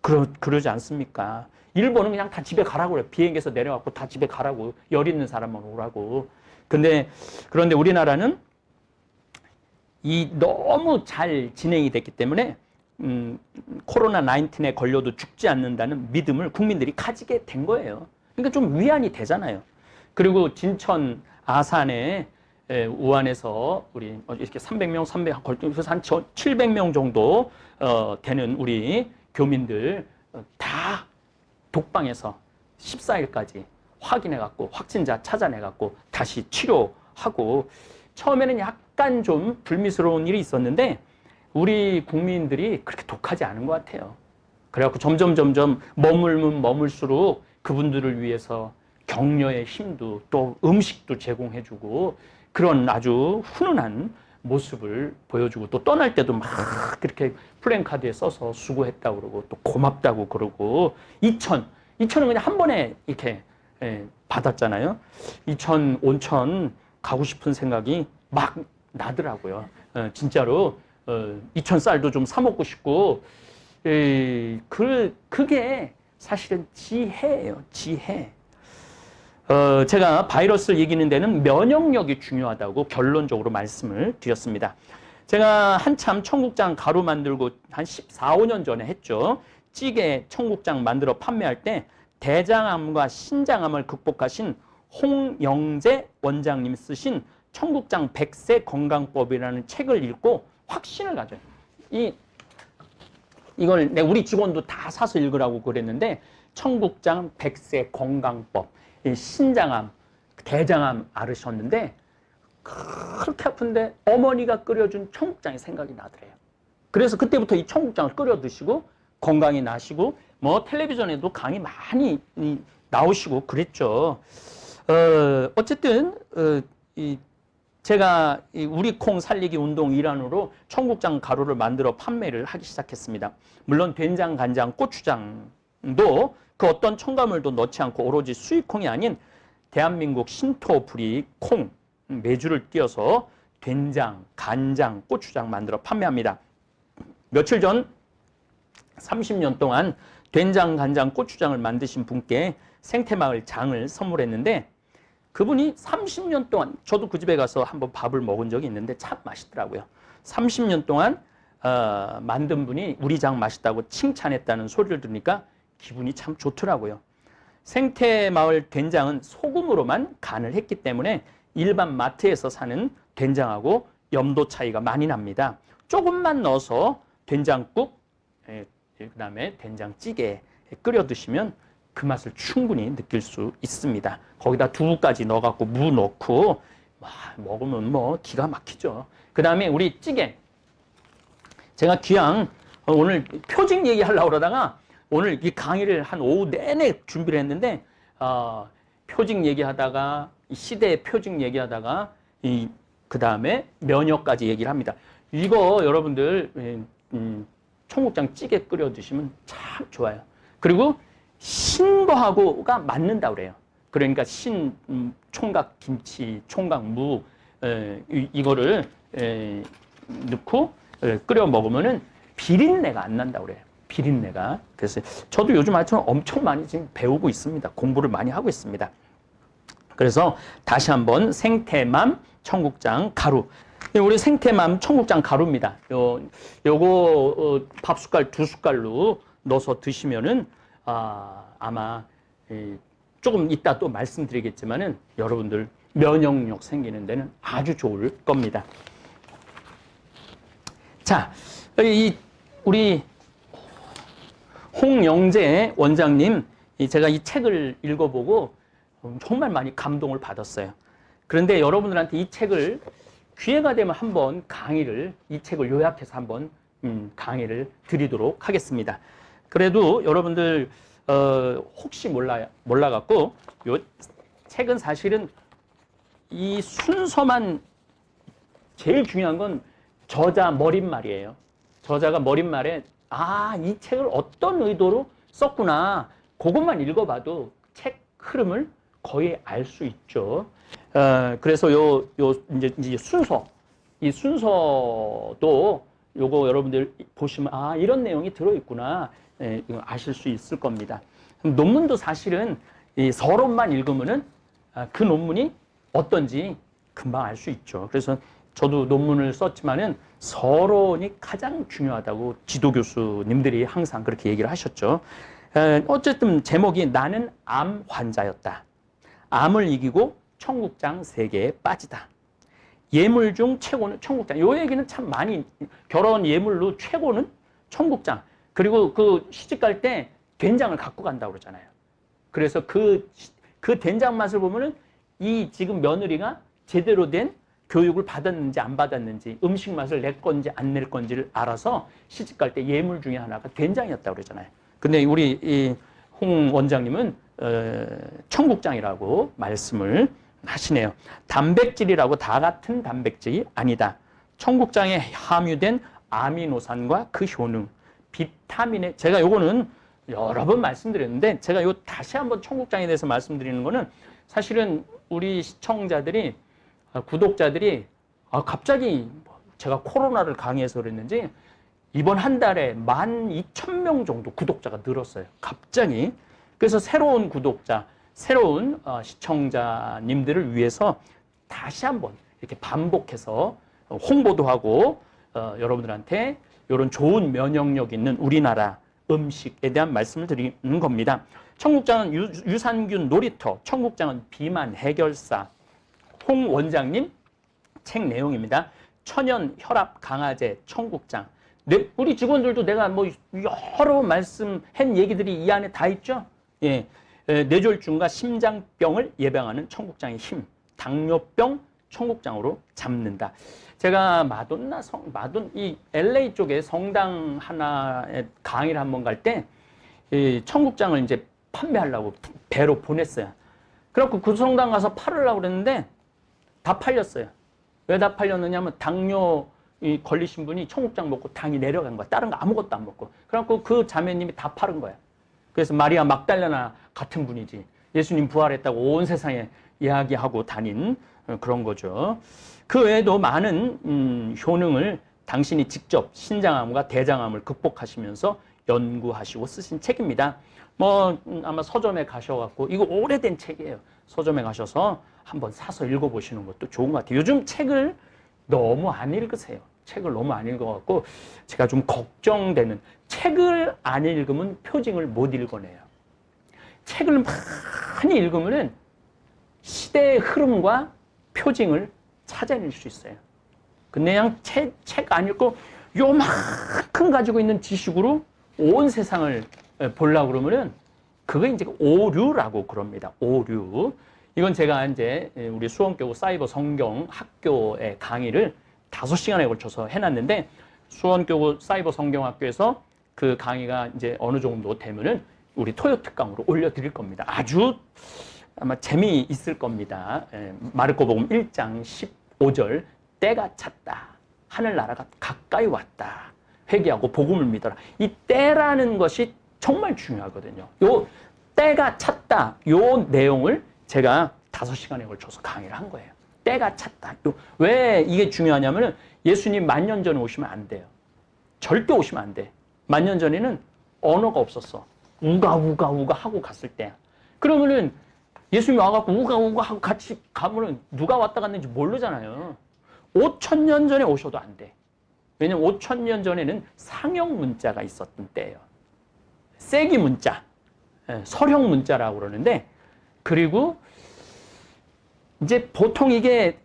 그러지 않습니까? 일본은 그냥 다 집에 가라고 그래요. 비행기에서 내려갖고 다 집에 가라고, 열 있는 사람만 오라고. 그런데 우리나라는 너무 잘 진행이 됐기 때문에 코로나 19에 걸려도 죽지 않는다는 믿음을 국민들이 가지게 된 거예요. 그러니까 좀 위안이 되잖아요. 그리고 진천, 아산에 우한에서 우리 이렇게 300명, 그래서 한 700명 정도 되는 우리 교민들 다 독방에서 14일까지 확인해갖고 확진자 찾아내갖고 다시 치료하고, 처음에는 약간 좀 불미스러운 일이 있었는데 우리 국민들이 그렇게 독하지 않은 것 같아요. 그래갖고 점점 머물면 머물수록 그분들을 위해서 격려의 힘도 또 음식도 제공해주고 그런 아주 훈훈한 모습을 보여주고, 또 떠날 때도 막 그렇게 플랜카드에 써서 수고했다고 그러고 또 고맙다고 그러고, 이천은 그냥 한 번에 이렇게 받았잖아요. 이천, 온천 가고 싶은 생각이 막 나더라고요. 진짜로 이천 쌀도 좀 사 먹고 싶고, 그게 사실은 지혜예요. 지혜. 제가 바이러스를 이기는 데는 면역력이 중요하다고 결론적으로 말씀을 드렸습니다. 제가 한참 청국장 가루 만들고 한 14, 15년 전에 했죠. 찌개 청국장 만들어 판매할 때 대장암과 신장암을 극복하신 홍영재 원장님 쓰신 청국장 100세 건강법이라는 책을 읽고 확신을 가져요. 이걸 우리 직원도 다 사서 읽으라고 그랬는데 청국장 백세 건강법, 신장암, 대장암 앓으셨는데 그렇게 아픈데 어머니가 끓여준 청국장이 생각이 나더래요. 그래서 그때부터 이 청국장을 끓여 드시고 건강이 나시고 뭐 텔레비전에도 강의 많이 나오시고 그랬죠. 어쨌든 제가 우리 콩 살리기 운동 일환으로 청국장 가루를 만들어 판매를 하기 시작했습니다. 물론 된장, 간장, 고추장도 그 어떤 첨가물도 넣지 않고 오로지 수입콩이 아닌 대한민국 신토 브리 콩 메주를 띄어서 된장, 간장, 고추장 만들어 판매합니다. 며칠 전 30년 동안 된장, 간장, 고추장을 만드신 분께 생태마을 장을 선물했는데 그분이 30년 동안 저도 그 집에 가서 한번 밥을 먹은 적이 있는데 참 맛있더라고요. 30년 동안 만든 분이 우리 장 맛있다고 칭찬했다는 소리를 들으니까 기분이 참 좋더라고요. 생태마을 된장은 소금으로만 간을 했기 때문에 일반 마트에서 사는 된장하고 염도 차이가 많이 납니다. 조금만 넣어서 된장국, 그다음에 된장찌개 끓여 드시면 그 맛을 충분히 느낄 수 있습니다. 거기다 두부까지 넣어갖고 무 넣고 먹으면 뭐 기가 막히죠. 그 다음에 우리 찌개. 제가 귀양 오늘 표직 얘기하려고 그러다가 오늘 이 강의를 한 오후 내내 준비를 했는데 표직 얘기하다가 시대의 표직 얘기하다가 그 다음에 면역까지 얘기를 합니다. 이거 여러분들 청국장 찌개 끓여 드시면 참 좋아요. 그리고 신거하고가 맞는다 그래요. 그러니까 총각 김치, 총각 무 이거를 넣고 끓여 먹으면은 비린내가 안 난다 그래요. 비린내가. 그래서 저도 요즘 하여튼 엄청 많이 지금 배우고 있습니다. 공부를 많이 하고 있습니다. 그래서 다시 한번 생태맘 청국장 가루. 우리 생태맘 청국장 가루입니다. 요거 밥 숟갈 2숟갈로 넣어서 드시면은 아마 조금 이따 또 말씀드리겠지만은 여러분들 면역력 생기는 데는 아주 좋을 겁니다. 자, 우리 홍영재 원장님, 제가 이 책을 읽어보고 정말 많이 감동을 받았어요. 그런데 여러분들한테 이 책을 기회가 되면 한번 이 책을 요약해서 한번 강의를 드리도록 하겠습니다. 그래도 여러분들 혹시 몰라갖고 요 책은 사실은 이 순서만 제일 중요한 건 저자 머릿말이에요. 저자가 머릿말에 이 책을 어떤 의도로 썼구나 그것만 읽어봐도 책 흐름을 거의 알 수 있죠. 그래서 이제 순서, 이 순서도 요거 여러분들 보시면 이런 내용이 들어있구나 아실 수 있을 겁니다. 논문도 사실은 이 서론만 읽으면은 그 논문이 어떤지 금방 알 수 있죠. 그래서 저도 논문을 썼지만은 서론이 가장 중요하다고 지도 교수님들이 항상 그렇게 얘기를 하셨죠. 어쨌든 제목이 나는 암 환자였다. 암을 이기고 청국장 세계에 빠지다. 예물 중 최고는 청국장. 이 얘기는 참 많이 결혼 예물로 최고는 청국장. 그리고 그 시집 갈 때 된장을 갖고 간다고 그러잖아요. 그래서 그 된장 맛을 보면은 이 지금 며느리가 제대로 된 교육을 받았는지 안 받았는지 음식 맛을 낼 건지 안 낼 건지를 알아서 시집 갈 때 예물 중에 하나가 된장이었다고 그러잖아요. 근데 우리 이 홍 원장님은 청국장이라고 말씀을 하시네요. 단백질이라고 다 같은 단백질이 아니다. 청국장에 함유된 아미노산과 그 효능, 비타민에 제가 요거는 여러 번 말씀드렸는데 제가 요 다시 한번 청국장에 대해서 말씀드리는 거는 사실은 우리 시청자들이 구독자들이 갑자기 제가 코로나를 강의해서 그랬는지 이번 한 달에 12,000명 정도 구독자가 늘었어요. 갑자기. 그래서 새로운 구독자, 새로운 시청자님들을 위해서 다시 한번 이렇게 반복해서 홍보도 하고 여러분들한테 이런 좋은 면역력 있는 우리나라 음식에 대한 말씀을 드리는 겁니다. 청국장은 유산균 놀이터, 청국장은 비만 해결사. 홍 원장님 책 내용입니다. 천연 혈압 강화제 청국장. 우리 직원들도 내가 뭐 여러 말씀한 얘기들이 이 안에 다 있죠. 예, 뇌졸중과 심장병을 예방하는 청국장의 힘. 당뇨병 청국장으로 잡는다. 제가 이 LA 쪽에 성당 하나에 강의를 한번 갈 때 청국장을 이제 판매하려고 배로 보냈어요. 그래갖고 그 성당 가서 팔으려고 그랬는데 다 팔렸어요. 왜 다 팔렸느냐면 당뇨 걸리신 분이 청국장 먹고 당이 내려간 거야. 다른 거 아무것도 안 먹고. 그래갖고 그 자매님이 다 팔은 거야. 그래서 마리아 막달레나 같은 분이지. 예수님 부활했다고 온 세상에 이야기하고 다닌 그런 거죠. 그 외에도 많은 효능을 당신이 직접 신장암과 대장암을 극복하시면서 연구하시고 쓰신 책입니다. 뭐 아마 서점에 가셔갖고 이거 오래된 책이에요. 서점에 가셔서 한번 사서 읽어보시는 것도 좋은 것 같아요. 요즘 책을 너무 안 읽으세요. 책을 너무 안 읽어갖고 제가 좀 걱정되는, 책을 안 읽으면 표징을 못 읽어내요. 책을 많이 읽으면 시대의 흐름과 표징을 찾아낼 수 있어요. 근데 그냥 책 안 읽고 요만큼 가지고 있는 지식으로 온 세상을 보려고 그러면은 그게 이제 오류라고 그럽니다. 오류. 이건 제가 이제 우리 수원교구 사이버 성경 학교의 강의를 5시간에 걸쳐서 해놨는데, 수원교구 사이버 성경학교에서 그 강의가 이제 어느 정도 되면은 우리 토요 특강으로 올려드릴 겁니다. 아주 아마 재미있을 겁니다. 마르코복음 1장 15절, 때가 찼다. 하늘나라가 가까이 왔다. 회개하고 복음을 믿어라. 이 때라는 것이 정말 중요하거든요. 요 때가 찼다. 요 내용을 제가 5시간에 걸쳐서 강의를 한 거예요. 때가 찼다. 왜 이게 중요하냐면은 예수님 1000년 전에 오시면 안 돼요. 절대 오시면 안 돼. 1000년 전에는 언어가 없었어. 우가 하고 갔을 때. 그러면은 예수님이 와갖고 우가 하고 같이 가면은 누가 왔다 갔는지 모르잖아요. 5000년 전에 오셔도 안 돼. 왜냐면 5000년 전에는 상형 문자가 있었던 때예요. 세기 문자, 서령 문자라고 그러는데, 그리고 이제 보통 이게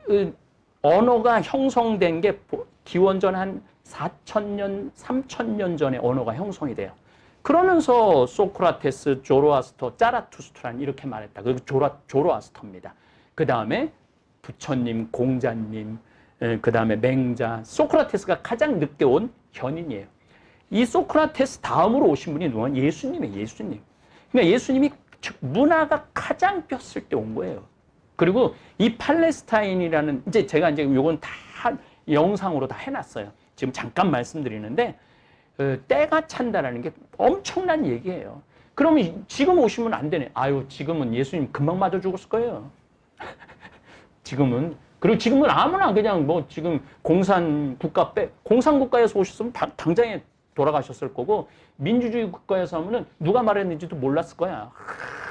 언어가 형성된 게 기원전 한 4000년, 3000년 전에 언어가 형성이 돼요. 그러면서 소크라테스, 조로아스터, 짜라투스트란 이렇게 말했다. 그 조로아스터입니다. 그 다음에 부처님, 공자님, 그 다음에 맹자, 소크라테스가 가장 늦게 온 현인이에요. 이 소크라테스 다음으로 오신 분이 누구냐? 예수님이에요. 예수님. 그러니까 예수님이 문화가 가장 뼈을 때 온 거예요. 그리고 이 팔레스타인이라는, 이제 제가 이제 요건 다 영상으로 다 해놨어요. 지금 잠깐 말씀드리는데, 때가 찬다라는 게 엄청난 얘기예요. 그러면 지금 오시면 안 되네. 아유, 지금은 예수님 금방 맞아 죽었을 거예요. 지금은. 그리고 지금은 아무나 그냥 뭐 지금 공산국가에서 오셨으면 당장에 돌아가셨을 거고, 민주주의 국가에서 하면은 누가 말했는지도 몰랐을 거야.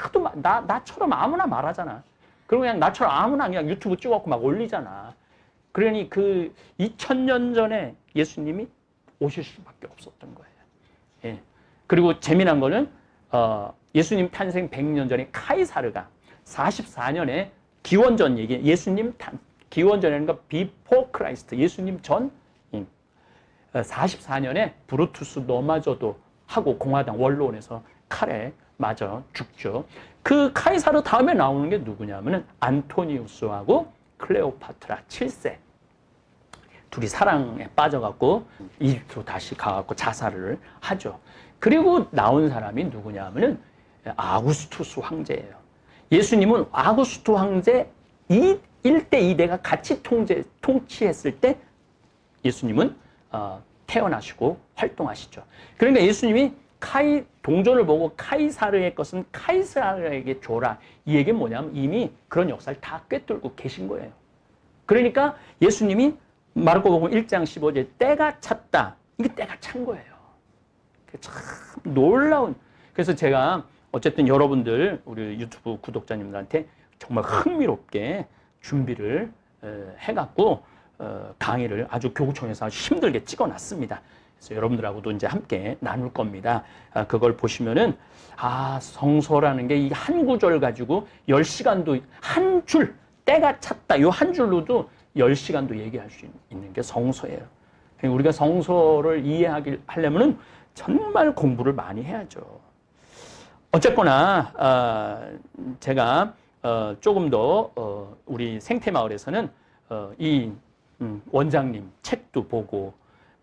하도 나처럼 아무나 말하잖아. 그리고 그냥 나처럼 아무나 그냥 유튜브 찍어갖고 막 올리잖아. 그러니 그 2000년 전에 예수님이 오실 수밖에 없었던 거예요. 예. 그리고 재미난 거는 예수님 탄생 100년 전에 카이사르가 44년에 기원전 얘기, 예수님 기원전이라는 거 before Christ, 예수님 전 44년에 브루투스 너마저도 하고 공화당 원로원에서 칼에 맞아 죽죠. 그 카이사르 다음에 나오는 게 누구냐면은 안토니우스하고 클레오파트라 7세. 둘이 사랑에 빠져갖고 이집트로 다시 가갖고 자살을 하죠. 그리고 나온 사람이 누구냐면은 아구스투스 황제예요. 예수님은 아구스투스 황제 1대 2대가 같이 통치했을 때 예수님은 태어나시고 활동하시죠. 그러니까 예수님이 동전을 보고 카이사르의 것은 카이사르에게 줘라. 이 얘기는 뭐냐면 이미 그런 역사를 다 꿰뚫고 계신 거예요. 그러니까 예수님이 마르코복음 1장 15절, 때가 찼다. 이게 때가 찬 거예요. 참 놀라운. 그래서 제가 어쨌든 여러분들, 우리 유튜브 구독자님들한테 정말 흥미롭게 준비를 해갖고 강의를 아주 교구청에서 아주 힘들게 찍어놨습니다. 그래서 여러분들하고도 이제 함께 나눌 겁니다. 그걸 보시면은, 성서라는 게 이 한 구절 가지고 10시간도 한 줄, 때가 찼다. 이 한 줄로도 10시간도 얘기할 수 있는 게 성서예요. 우리가 성서를 이해하려면 정말 공부를 많이 해야죠. 어쨌거나 제가 조금 더 우리 생태마을에서는 이 원장님 책도 보고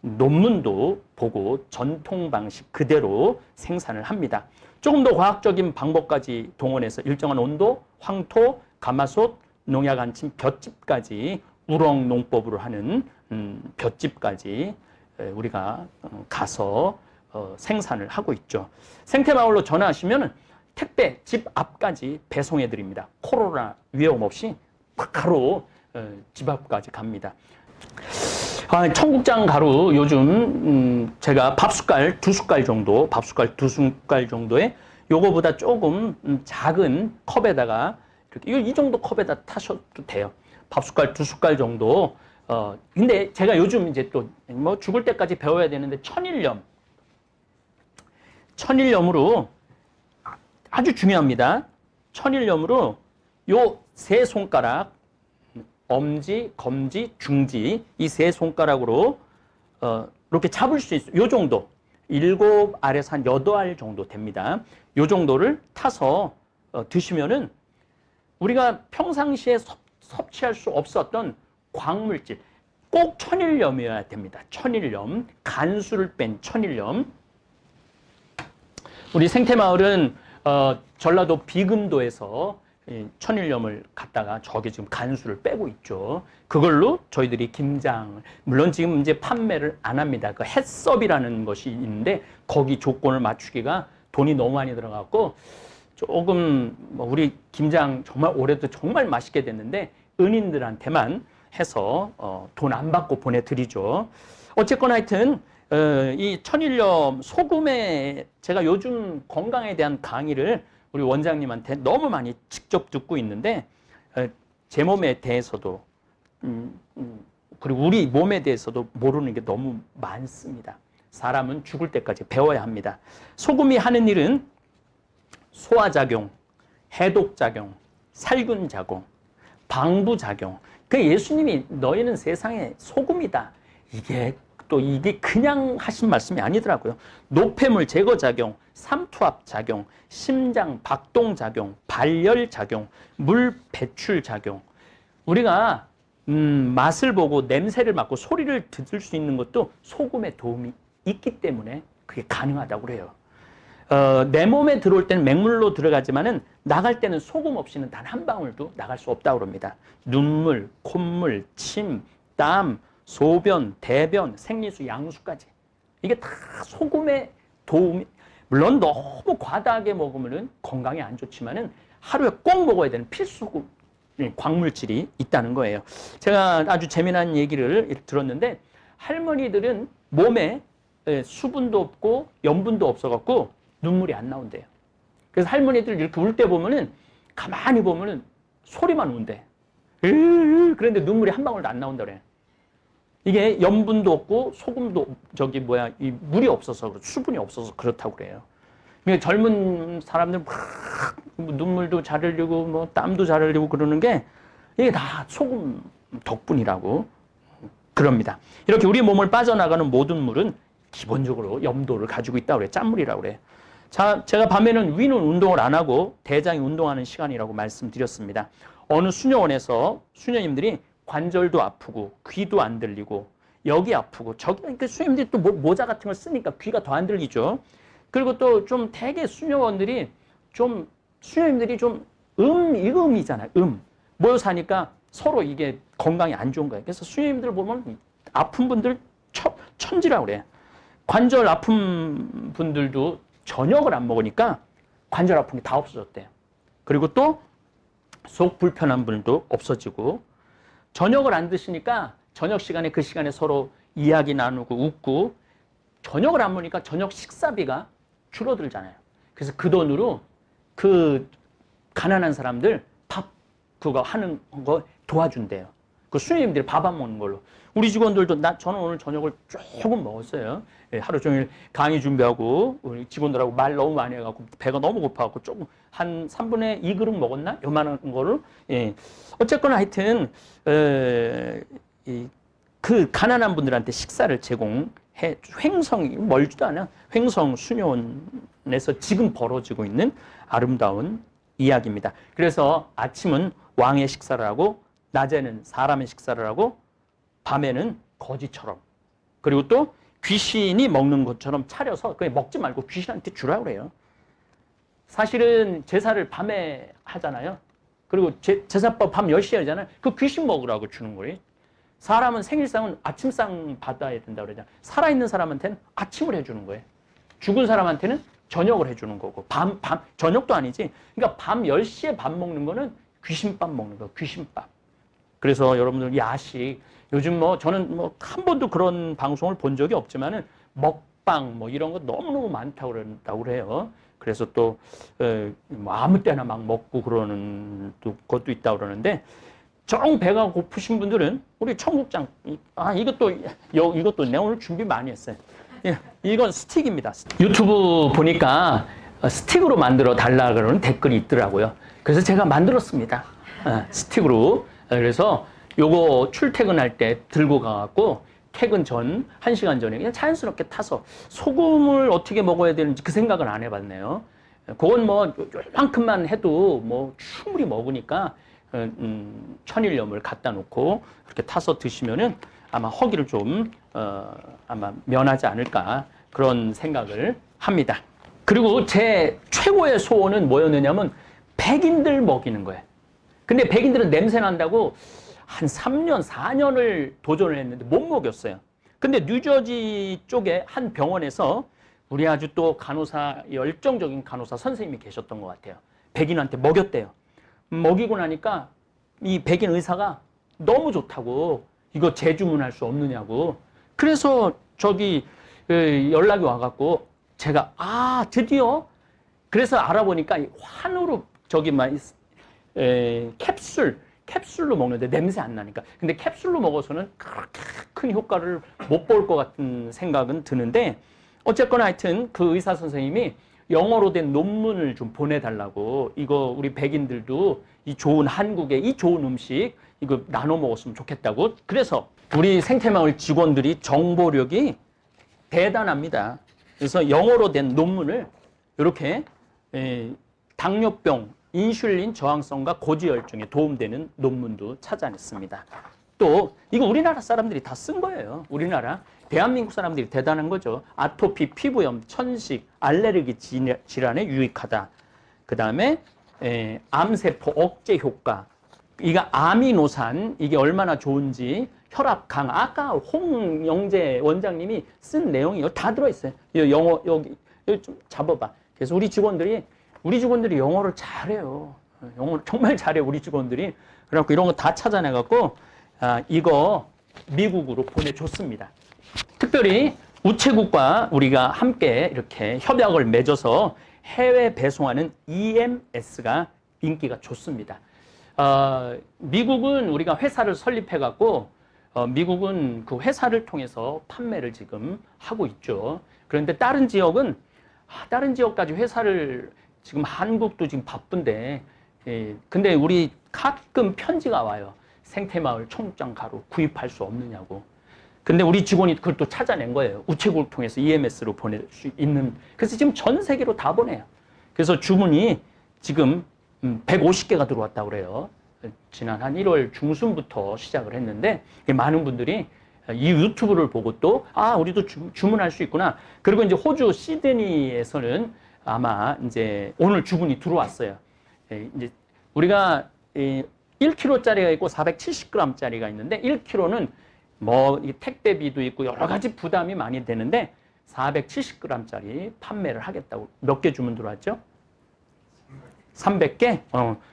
논문도 보고 전통 방식 그대로 생산을 합니다. 조금 더 과학적인 방법까지 동원해서 일정한 온도, 황토, 가마솥, 농약 안 친 볏짚까지 우렁 농법으로 하는 볏짚까지 우리가 가서 생산을 하고 있죠. 생태마을로 전화하시면 택배 집 앞까지 배송해 드립니다. 코로나 위험 없이 바로 집 앞까지 갑니다. 청국장 가루 요즘 제가 밥숟갈 2숟갈 정도, 밥숟갈 2숟갈 정도에 요거보다 조금 작은 컵에다가 이렇게 이 정도 컵에다 타셔도 돼요. 밥숟갈 2숟갈 정도. 근데 제가 요즘 이제 또 뭐 죽을 때까지 배워야 되는데 천일염으로 아주 중요합니다. 천일염으로 요 세 손가락 엄지, 검지, 중지 이 세 손가락으로 이렇게 잡을 수 있어요. 요 정도 7알에서 한 8알 정도 됩니다. 요 정도를 타서 드시면은 우리가 평상시에 섭취할 수 없었던 광물질 꼭 천일염이어야 됩니다. 천일염, 간수를 뺀 천일염. 우리 생태마을은 전라도 비금도에서 천일염을 갖다가 저기 지금 간수를 빼고 있죠. 그걸로 저희들이 김장, 물론 지금 이제 판매를 안 합니다. 그 햇섭이라는 것이 있는데 거기 조건을 맞추기가 돈이 너무 많이 들어갔고 조금 우리 김장 정말 올해도 정말 맛있게 됐는데 은인들한테만 해서 돈 안 받고 보내드리죠. 어쨌거나 하여튼 이 천일염 소금에 제가 요즘 건강에 대한 강의를 우리 원장님한테 너무 많이 직접 듣고 있는데 제 몸에 대해서도 그리고 우리 몸에 대해서도 모르는 게 너무 많습니다. 사람은 죽을 때까지 배워야 합니다. 소금이 하는 일은 소화작용, 해독작용, 살균작용, 방부작용. 그 예수님이 너희는 세상의 소금이다. 이게 그냥 하신 말씀이 아니더라고요. 노폐물 제거작용, 삼투압작용, 심장 박동작용, 발열작용, 물 배출작용. 우리가 맛을 보고 냄새를 맡고 소리를 들을 수 있는 것도 소금의 도움이 있기 때문에 그게 가능하다고 그래요. 내 몸에 들어올 때는 맹물로 들어가지만은 나갈 때는 소금 없이는 단 한 방울도 나갈 수 없다고 그럽니다. 눈물, 콧물, 침, 땀, 소변, 대변, 생리수, 양수까지. 이게 다 소금의 도움이, 물론 너무 과다하게 먹으면은 건강에 안 좋지만은 하루에 꼭 먹어야 되는 필수 광물질이 있다는 거예요. 제가 아주 재미난 얘기를 들었는데 할머니들은 몸에 수분도 없고 염분도 없어갖고 눈물이 안 나온대요. 그래서 할머니들 이렇게 울 때 보면은 가만히 보면은 소리만 운대. 그런데 눈물이 한 방울도 안 나온다 그래. 이게 염분도 없고 소금도 이 물이 없어서 수분이 없어서 그렇다고 그래요. 그러니까 젊은 사람들 막 눈물도 잘 흘리고 뭐 땀도 잘 흘리고 그러는 게 이게 다 소금 덕분이라고 그럽니다. 이렇게 우리 몸을 빠져나가는 모든 물은 기본적으로 염도를 가지고 있다고 그래요. 짠물이라고 그래요. 자, 제가 밤에는 위는 운동을 안 하고 대장이 운동하는 시간이라고 말씀드렸습니다. 어느 수녀원에서 수녀님들이 관절도 아프고 귀도 안 들리고 여기 아프고 저기, 그러니까 수녀님들이 또 모자 같은 걸 쓰니까 귀가 더 안 들리죠. 그리고 또 좀 대개 수녀원들이 수녀님들이 이음이잖아요. 모여 사니까 서로 이게 건강이 안 좋은 거예요. 그래서 수녀님들 보면 아픈 분들 천지라고 그래요. 관절 아픈 분들도 저녁을 안 먹으니까 관절 아픈 게 다 없어졌대요. 그리고 또 속 불편한 분들도 없어지고 저녁을 안 드시니까 저녁 시간에 그 시간에 서로 이야기 나누고 웃고 저녁을 안 먹으니까 저녁 식사비가 줄어들잖아요. 그래서 그 돈으로 그 가난한 사람들 밥 그거 하는 거 도와준대요. 그 수녀님들이 밥 안 먹는 걸로. 우리 직원들도 저는 오늘 저녁을 조금 먹었어요. 예, 하루 종일 강의 준비하고 우리 직원들하고 말 너무 많이 해갖고 배가 너무 고파갖고 조금 한 3분의 2그릇 먹었나? 요만한 거를. 예. 어쨌거나 하여튼 그 가난한 분들한테 식사를 제공해 횡성이 멀지도 않아. 횡성 수녀원에서 지금 벌어지고 있는 아름다운 이야기입니다. 그래서 아침은 왕의 식사를 하고 낮에는 사람의 식사를 하고 밤에는 거지처럼 그리고 또 귀신이 먹는 것처럼 차려서 그냥 먹지 말고 귀신한테 주라고 그래요. 사실은 제사를 밤에 하잖아요. 그리고 제사법 밤 10시에 하잖아요. 그 귀신 먹으라고 주는 거예요. 사람은 생일상은 아침상 받아야 된다고 그러잖아요. 살아있는 사람한테는 아침을 해주는 거예요. 죽은 사람한테는 저녁을 해주는 거고 저녁도 아니지. 그러니까 밤 10시에 밥 먹는 거는 귀신밥 먹는 거예요. 귀신밥. 그래서 여러분들 야식 요즘 저는 한 번도 그런 방송을 본 적이 없지만은 먹방 이런 거 너무너무 많다고 그런다고 그래요. 그래서 또 아무 때나 막 먹고 그러는 것도 있다고 그러는데 정 배가 고프신 분들은 우리 청국장 이것도 내가 오늘 준비 많이 했어요. 예, 이건 스틱입니다. 유튜브 보니까 스틱으로 만들어 달라 그러는 댓글이 있더라고요. 그래서 제가 만들었습니다. 스틱으로. 그래서 요거 출퇴근할 때 들고 가갖고 퇴근 전 1시간 전에 그냥 자연스럽게 타서 소금을 어떻게 먹어야 되는지 그 생각은 안 해봤네요. 그건 요만큼만 해도 충분히 먹으니까 천일염을 갖다 놓고 그렇게 타서 드시면은 아마 허기를 좀 아마 면하지 않을까 그런 생각을 합니다. 그리고 제 최고의 소원은 뭐였느냐면 백인들 먹이는 거예요. 근데 백인들은 냄새 난다고 한 3년, 4년을 도전을 했는데 못 먹였어요. 근데 뉴저지 쪽에 한 병원에서 우리 아주 또 간호사, 열정적인 간호사 선생님이 계셨던 것 같아요. 백인한테 먹였대요. 먹이고 나니까 이 백인 의사가 너무 좋다고 이거 재주문할 수 없느냐고. 그래서 연락이 와갖고 제가 드디어 그래서 알아보니까 환으로 캡슐로 먹는데 냄새 안 나니까. 근데 캡슐로 먹어서는 그렇게 큰 효과를 못 볼 것 같은 생각은 드는데 어쨌거나 하여튼 그 의사 선생님이 영어로 된 논문을 좀 보내달라고 이거 우리 백인들도 이 좋은 한국의 이 좋은 음식 이거 나눠 먹었으면 좋겠다고. 그래서 우리 생태마을 직원들이 정보력이 대단합니다. 그래서 영어로 된 논문을 이렇게 당뇨병 인슐린 저항성과 고지혈증에 도움되는 논문도 찾아냈습니다. 또 이거 우리나라 사람들이 다 쓴 거예요. 우리나라 대한민국 사람들이 대단한 거죠. 아토피, 피부염, 천식, 알레르기 질환에 유익하다. 그 다음에 암세포 억제 효과. 이거 아미노산 이게 얼마나 좋은지 혈압 강화. 아까 홍영재 원장님이 쓴 내용이 여기 다 들어있어요. 영어 여기 좀 잡아봐. 그래서 우리 직원들이 영어를 잘해요. 영어를 정말 잘해요, 우리 직원들이. 그래갖고 이런 거 다 찾아내갖고, 이거 미국으로 보내줬습니다. 특별히 우체국과 우리가 함께 이렇게 협약을 맺어서 해외 배송하는 EMS가 인기가 좋습니다. 미국은 우리가 회사를 설립해갖고, 미국은 그 회사를 통해서 판매를 지금 하고 있죠. 그런데 다른 지역까지 회사를 지금 한국도 지금 바쁜데, 근데 우리 가끔 편지가 와요. 생태마을 청국장 가루 구입할 수 없느냐고. 근데 우리 직원이 그걸 또 찾아낸 거예요. 우체국을 통해서 EMS로 보낼 수 있는. 그래서 지금 전 세계로 다 보내요. 그래서 주문이 지금 150개가 들어왔다고 그래요. 지난 한 1월 중순부터 시작을 했는데 많은 분들이 이 유튜브를 보고 또 우리도 주문할 수 있구나. 그리고 이제 호주 시드니에서는 아마 이제 오늘 주문이 들어왔어요. 이제 우리가 1kg짜리가 있고 470g짜리가 있는데 1kg는 택배비도 있고 여러 가지 부담이 많이 되는데 470g짜리 판매를 하겠다고. 몇 개 주문 들어왔죠? 300개?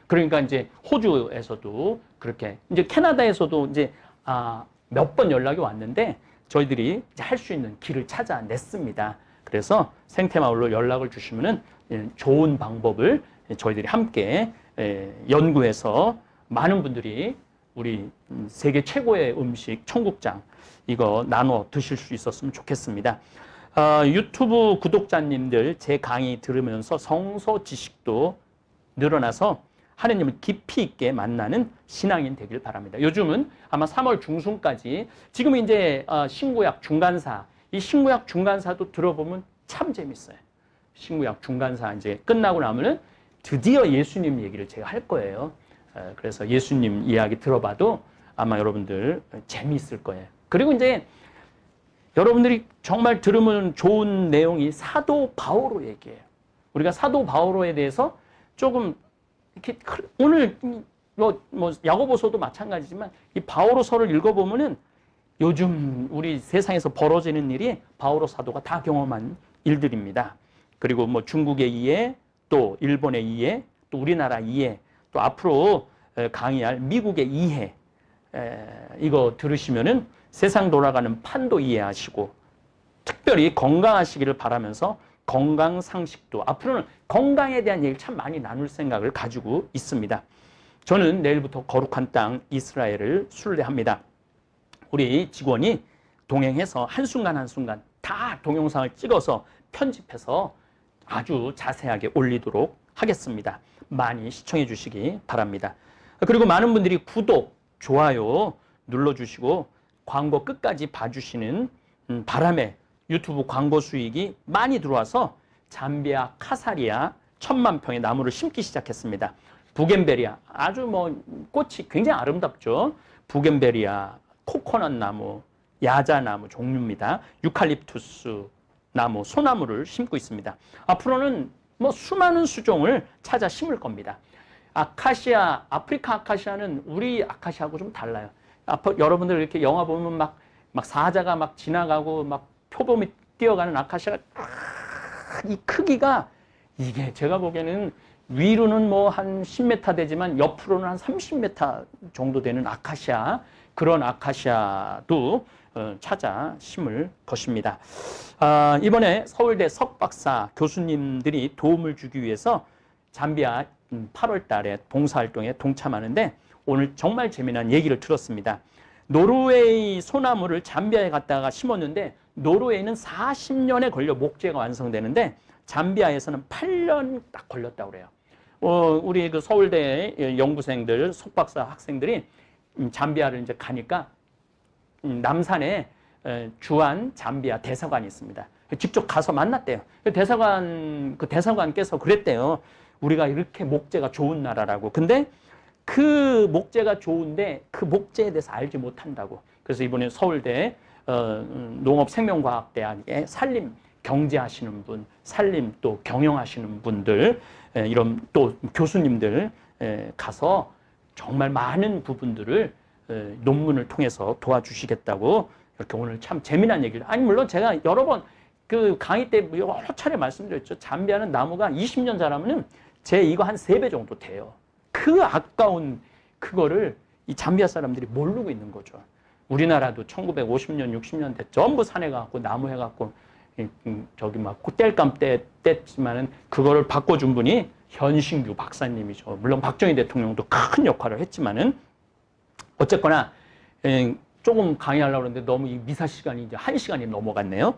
그러니까 이제 호주에서도 그렇게 이제 캐나다에서도 이제 몇 번 연락이 왔는데 저희들이 이제 할 수 있는 길을 찾아냈습니다. 그래서 생태마을로 연락을 주시면은 좋은 방법을 저희들이 함께 연구해서 많은 분들이 우리 세계 최고의 음식 청국장 이거 나눠 드실 수 있었으면 좋겠습니다. 유튜브 구독자님들 제 강의 들으면서 성서 지식도 늘어나서 하느님을 깊이 있게 만나는 신앙인 되길 바랍니다. 요즘은 아마 3월 중순까지 지금 이제 신구약 중간사 이 신구약 중간사도 들어보면 참 재밌어요. 신구약 중간사 이제 끝나고 나면은 드디어 예수님 얘기를 제가 할 거예요. 그래서 예수님 이야기 들어봐도 아마 여러분들 재미있을 거예요. 그리고 이제 여러분들이 정말 들으면 좋은 내용이 사도 바오로 얘기해요. 우리가 사도 바오로에 대해서 조금 이렇게 오늘 뭐 야고보서도 마찬가지지만 이 바오로서를 읽어보면은 요즘 우리 세상에서 벌어지는 일이 바오로 사도가 다 경험한 일들입니다. 그리고 뭐 중국의 이해, 또 일본의 이해, 또 우리나라 이해, 또 앞으로 강의할 미국의 이해 이거 들으시면은 세상 돌아가는 판도 이해하시고 특별히 건강하시기를 바라면서 건강 상식도 앞으로는 건강에 대한 얘기를 참 많이 나눌 생각을 가지고 있습니다. 저는 내일부터 거룩한 땅 이스라엘을 순례합니다. 우리 직원이 동행해서 한순간 한순간 다 동영상을 찍어서 편집해서 아주 자세하게 올리도록 하겠습니다. 많이 시청해 주시기 바랍니다. 그리고 많은 분들이 구독, 좋아요 눌러주시고 광고 끝까지 봐주시는 바람에 유튜브 광고 수익이 많이 들어와서 잠비아 카사리아 1000만 평의 나무를 심기 시작했습니다. 부겐베리아 아주 뭐 꽃이 굉장히 아름답죠. 부겐베리아, 코코넛 나무, 야자나무 종류입니다. 유칼립투스 나무, 소나무를 심고 있습니다. 앞으로는 뭐 수많은 수종을 찾아 심을 겁니다. 아카시아, 아프리카 아카시아는 우리 아카시아하고 좀 달라요. 여러분들 이렇게 영화 보면 막 사자가 막 지나가고 막 표범이 뛰어가는 아카시아가 이 크기가 이게 제가 보기에는 위로는 뭐 한 10m 되지만 옆으로는 한 30m 정도 되는 아카시아 그런 아카시아도 찾아 심을 것입니다. 이번에 서울대 석박사 교수님들이 도움을 주기 위해서 잠비아 8월 달에 봉사활동에 동참하는데 오늘 정말 재미난 얘기를 들었습니다. 노르웨이 소나무를 잠비아에 갔다가 심었는데 노르웨이는 40년에 걸려 목재가 완성되는데 잠비아에서는 8년 딱 걸렸다고 그래요. 우리 그 서울대 연구생들, 석박사 학생들이 잠비아를 이제 가니까 남산에 주한 잠비아 대사관이 있습니다. 직접 가서 만났대요. 그 대사관께서 그랬대요. 우리가 이렇게 목재가 좋은 나라라고. 근데 그 목재가 좋은데 그 목재에 대해서 알지 못한다고. 그래서 이번에 서울대 농업생명과학대학에 산림 경제하시는 분, 산림 또 경영하시는 분들, 이런 또 교수님들 가서 정말 많은 부분들을 논문을 통해서 도와주시겠다고 이렇게 오늘 참 재미난 얘기를. 아니 물론 제가 여러 번 그 강의 때 여러 차례 말씀드렸죠. 잠비아는 나무가 20년 자라면은 제 이거 한 3배 정도 돼요. 그 아까운 그거를 이 잠비아 사람들이 모르고 있는 거죠. 우리나라도 1950년, 60년대 전부 산에 가갖고 나무 해갖고 저기 막 뗄감 뗐지만은 그거를 바꿔준 분이 현신규 박사님이죠. 물론 박정희 대통령도 큰 역할을 했지만은 어쨌거나 조금 강의하려고 했는데 너무 이 미사 시간이 이제 1시간이 넘어갔네요.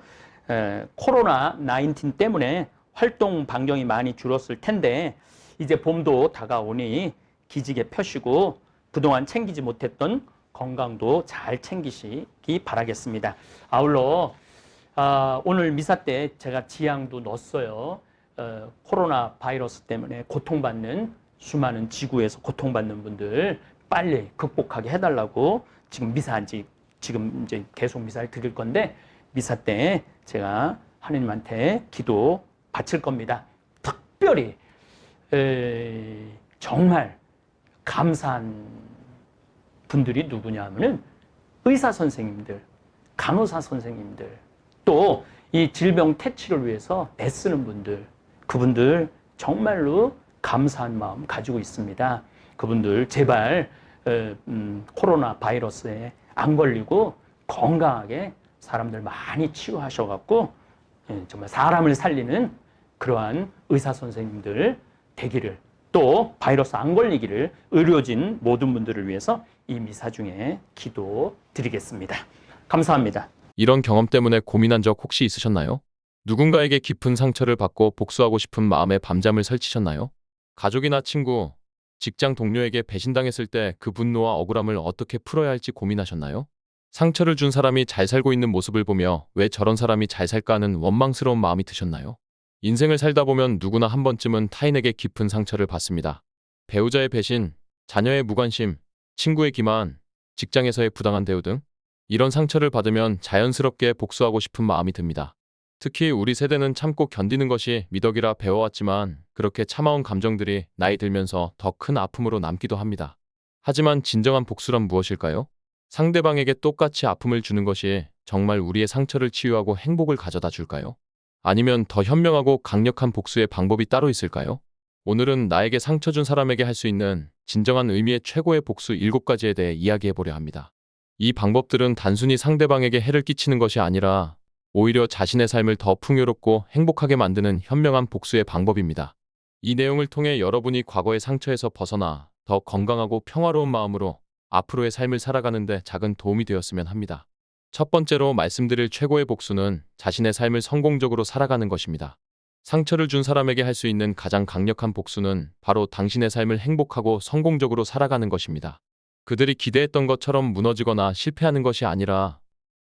코로나 19 때문에 활동 반경이 많이 줄었을 텐데 이제 봄도 다가오니 기지개 펴시고 그동안 챙기지 못했던 건강도 잘 챙기시기 바라겠습니다. 아울러 오늘 미사 때 제가 지향도 넣었어요. 코로나 바이러스 때문에 고통받는 수많은 지구에서 고통받는 분들 빨리 극복하게 해달라고 지금 지금 이제 계속 미사를 드릴 건데 미사 때 제가 하느님한테 기도 바칠 겁니다. 특별히 정말 감사한 분들이 누구냐 하면은 의사 선생님들, 간호사 선생님들, 또 이 질병 퇴치를 위해서 애쓰는 분들, 그분들 정말로 감사한 마음 가지고 있습니다. 그분들 제발 코로나 바이러스에 안 걸리고 건강하게 사람들 많이 치유하셔갖고 정말 사람을 살리는 그러한 의사 선생님들 되기를 또 바이러스 안 걸리기를 의료진 모든 분들을 위해서 이 미사 중에 기도 드리겠습니다. 감사합니다.
이런 경험 때문에 고민한 적 혹시 있으셨나요? 누군가에게 깊은 상처를 받고 복수하고 싶은 마음에 밤잠을 설치셨나요? 가족이나 친구, 직장 동료에게 배신당했을 때 그 분노와 억울함을 어떻게 풀어야 할지 고민하셨나요? 상처를 준 사람이 잘 살고 있는 모습을 보며 왜 저런 사람이 잘 살까 하는 원망스러운 마음이 드셨나요? 인생을 살다 보면 누구나 한 번쯤은 타인에게 깊은 상처를 받습니다. 배우자의 배신, 자녀의 무관심, 친구의 기만, 직장에서의 부당한 대우 등 이런 상처를 받으면 자연스럽게 복수하고 싶은 마음이 듭니다. 특히 우리 세대는 참고 견디는 것이 미덕이라 배워왔지만 그렇게 참아온 감정들이 나이 들면서 더 큰 아픔으로 남기도 합니다. 하지만 진정한 복수란 무엇일까요? 상대방에게 똑같이 아픔을 주는 것이 정말 우리의 상처를 치유하고 행복을 가져다 줄까요? 아니면 더 현명하고 강력한 복수의 방법이 따로 있을까요? 오늘은 나에게 상처 준 사람에게 할 수 있는 진정한 의미의 최고의 복수 7가지에 대해 이야기해보려 합니다. 이 방법들은 단순히 상대방에게 해를 끼치는 것이 아니라 오히려 자신의 삶을 더 풍요롭고 행복하게 만드는 현명한 복수의 방법입니다. 이 내용을 통해 여러분이 과거의 상처에서 벗어나 더 건강하고 평화로운 마음으로 앞으로의 삶을 살아가는 데 작은 도움이 되었으면 합니다. 첫 번째로 말씀드릴 최고의 복수는 자신의 삶을 성공적으로 살아가는 것입니다. 상처를 준 사람에게 할 수 있는 가장 강력한 복수는 바로 당신의 삶을 행복하고 성공적으로 살아가는 것입니다. 그들이 기대했던 것처럼 무너지거나 실패하는 것이 아니라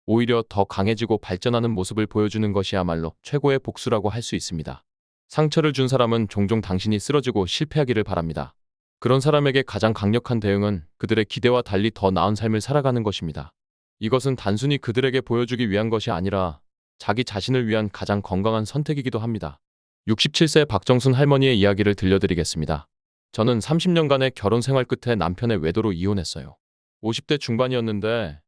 오히려 더 강해지고 발전하는 모습을 보여주는 것이야말로 최고의 복수라고 할 수 있습니다. 상처를 준 사람은 종종 당신이 쓰러지고 실패하기를 바랍니다. 그런 사람에게 가장 강력한 대응은 그들의 기대와 달리 더 나은 삶을 살아가는 것입니다. 이것은 단순히 그들에게 보여주기 위한 것이 아니라 자기 자신을 위한 가장 건강한 선택이기도 합니다. 67세 박정순 할머니의 이야기를 들려드리겠습니다. 저는 30년간의 결혼 생활 끝에 남편의 외도로 이혼했어요. 50대 중반이었는데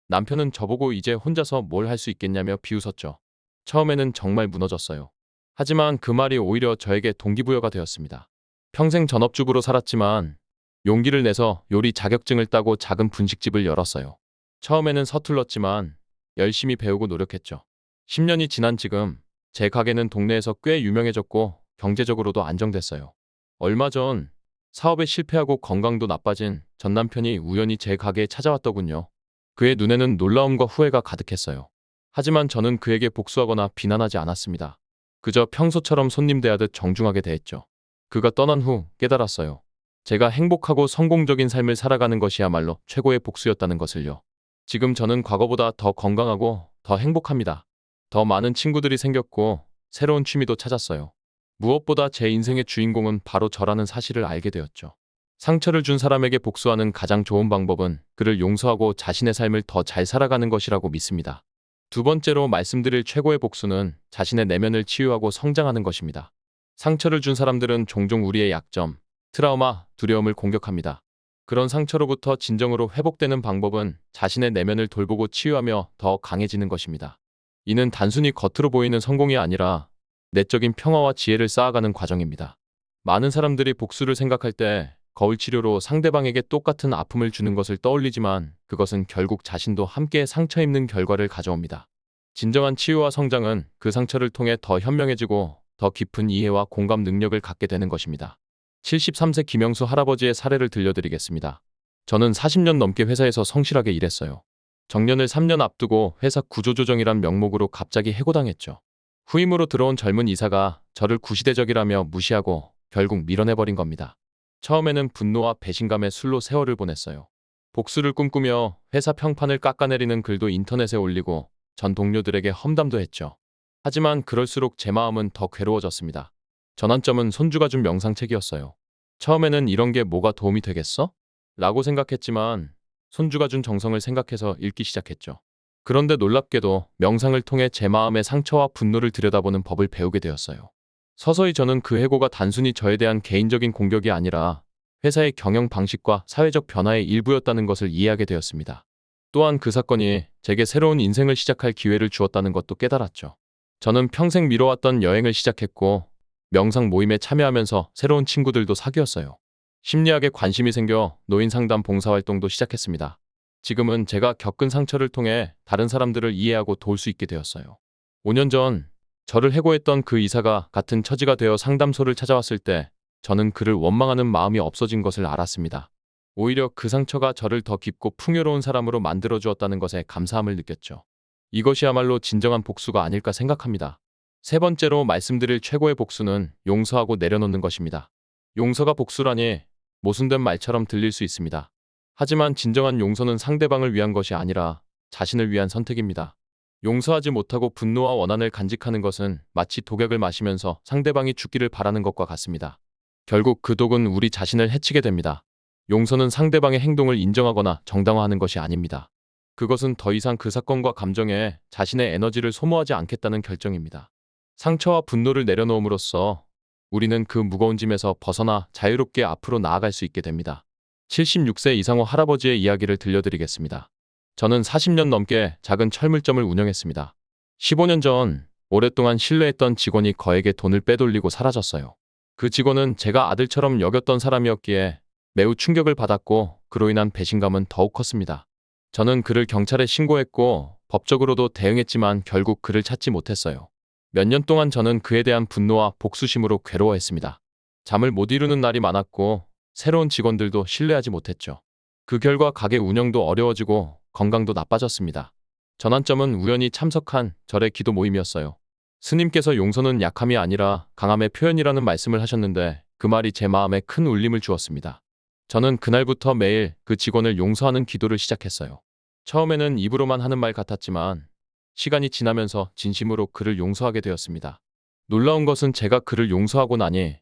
남편은 저보고 이제 혼자서 뭘 할 수 있겠냐며 비웃었죠. 처음에는 정말 무너졌어요. 하지만 그 말이 오히려 저에게 동기부여가 되었습니다. 평생 전업주부로 살았지만 용기를 내서 요리 자격증을 따고 작은 분식집을 열었어요. 처음에는 서툴렀지만 열심히 배우고 노력했죠. 10년이 지난 지금 제 가게는 동네에서 꽤 유명해졌고 경제적으로도 안정됐어요. 얼마 전 사업에 실패하고 건강도 나빠진 전 남편이 우연히 제 가게에 찾아왔더군요. 그의 눈에는 놀라움과 후회가 가득했어요. 하지만 저는 그에게 복수하거나 비난하지 않았습니다. 그저 평소처럼 손님 대하듯 정중하게 대했죠. 그가 떠난 후 깨달았어요. 제가 행복하고 성공적인 삶을 살아가는 것이야말로 최고의 복수였다는 것을요. 지금 저는 과거보다 더 건강하고 더 행복합니다. 더 많은 친구들이 생겼고 새로운 취미도 찾았어요. 무엇보다 제 인생의 주인공은 바로 저라는 사실을 알게 되었죠. 상처를 준 사람에게 복수하는 가장 좋은 방법은 그를 용서하고 자신의 삶을 더 잘 살아가는 것이라고 믿습니다. 두 번째로 말씀드릴 최고의 복수는 자신의 내면을 치유하고 성장하는 것입니다. 상처를 준 사람들은 종종 우리의 약점, 트라우마, 두려움을 공격합니다. 그런 상처로부터 진정으로 회복되는 방법은 자신의 내면을 돌보고 치유하며 더 강해지는 것입니다. 이는 단순히 겉으로 보이는 성공이 아니라 내적인 평화와 지혜를 쌓아가는 과정입니다. 많은 사람들이 복수를 생각할 때 거울 치료로 상대방에게 똑같은 아픔을 주는 것을 떠올리지만 그것은 결국 자신도 함께 상처 입는 결과를 가져옵니다. 진정한 치유와 성장은 그 상처를 통해 더 현명해지고 더 깊은 이해와 공감 능력을 갖게 되는 것입니다. 73세 김영수 할아버지의 사례를 들려드리겠습니다. 저는 40년 넘게 회사에서 성실하게 일했어요. 정년을 3년 앞두고 회사 구조조정이란 명목으로 갑자기 해고당했죠. 후임으로 들어온 젊은 이사가 저를 구시대적이라며 무시하고 결국 밀어내버린 겁니다. 처음에는 분노와 배신감에 술로 세월을 보냈어요. 복수를 꿈꾸며 회사 평판을 깎아내리는 글도 인터넷에 올리고 전 동료들에게 험담도 했죠. 하지만 그럴수록 제 마음은 더 괴로워졌습니다. 전환점은 손주가 준 명상책이었어요. 처음에는 이런 게 뭐가 도움이 되겠어? 라고 생각했지만 손주가 준 정성을 생각해서 읽기 시작했죠. 그런데 놀랍게도 명상을 통해 제 마음의 상처와 분노를 들여다보는 법을 배우게 되었어요. 서서히 저는 그 해고가 단순히 저에 대한 개인적인 공격이 아니라 회사의 경영 방식과 사회적 변화의 일부였다는 것을 이해하게 되었습니다. 또한 그 사건이 제게 새로운 인생을 시작할 기회를 주었다는 것도 깨달았죠. 저는 평생 미뤄왔던 여행을 시작했고 명상 모임에 참여하면서 새로운 친구들도 사귀었어요. 심리학에 관심이 생겨 노인 상담 봉사활동도 시작했습니다. 지금은 제가 겪은 상처를 통해 다른 사람들을 이해하고 도울 수 있게 되었어요. 5년 전 저를 해고했던 그 이사가 같은 처지가 되어 상담소를 찾아왔을 때 저는 그를 원망하는 마음이 없어진 것을 알았습니다. 오히려 그 상처가 저를 더 깊고 풍요로운 사람으로 만들어 주었다는 것에 감사함을 느꼈죠. 이것이야말로 진정한 복수가 아닐까 생각합니다. 세 번째로 말씀드릴 최고의 복수는 용서하고 내려놓는 것입니다. 용서가 복수라니 모순된 말처럼 들릴 수 있습니다. 하지만 진정한 용서는 상대방을 위한 것이 아니라 자신을 위한 선택입니다. 용서하지 못하고 분노와 원한을 간직하는 것은 마치 독약을 마시면서 상대방이 죽기를 바라는 것과 같습니다. 결국 그 독은 우리 자신을 해치게 됩니다. 용서는 상대방의 행동을 인정하거나 정당화하는 것이 아닙니다. 그것은 더 이상 그 사건과 감정에 자신의 에너지를 소모하지 않겠다는 결정입니다. 상처와 분노를 내려놓음으로써 우리는 그 무거운 짐에서 벗어나 자유롭게 앞으로 나아갈 수 있게 됩니다. 76세 이상호 할아버지의 이야기를 들려드리겠습니다. 저는 40년 넘게 작은 철물점을 운영했습니다. 15년 전 오랫동안 신뢰했던 직원이 거액의 돈을 빼돌리고 사라졌어요. 그 직원은 제가 아들처럼 여겼던 사람이었기에 매우 충격을 받았고 그로 인한 배신감은 더욱 컸습니다. 저는 그를 경찰에 신고했고 법적으로도 대응했지만 결국 그를 찾지 못했어요. 몇 년 동안 저는 그에 대한 분노와 복수심으로 괴로워했습니다. 잠을 못 이루는 날이 많았고 새로운 직원들도 신뢰하지 못했죠. 그 결과 가게 운영도 어려워지고 건강도 나빠졌습니다. 전환점은 우연히 참석한 절의 기도 모임이었어요. 스님께서 용서는 약함이 아니라 강함의 표현이라는 말씀을 하셨는데 그 말이 제 마음에 큰 울림을 주었습니다. 저는 그날부터 매일 그 직원을 용서하는 기도를 시작했어요. 처음에는 입으로만 하는 말 같았지만 시간이 지나면서 진심으로 그를 용서하게 되었습니다. 놀라운 것은 제가 그를 용서하고 나니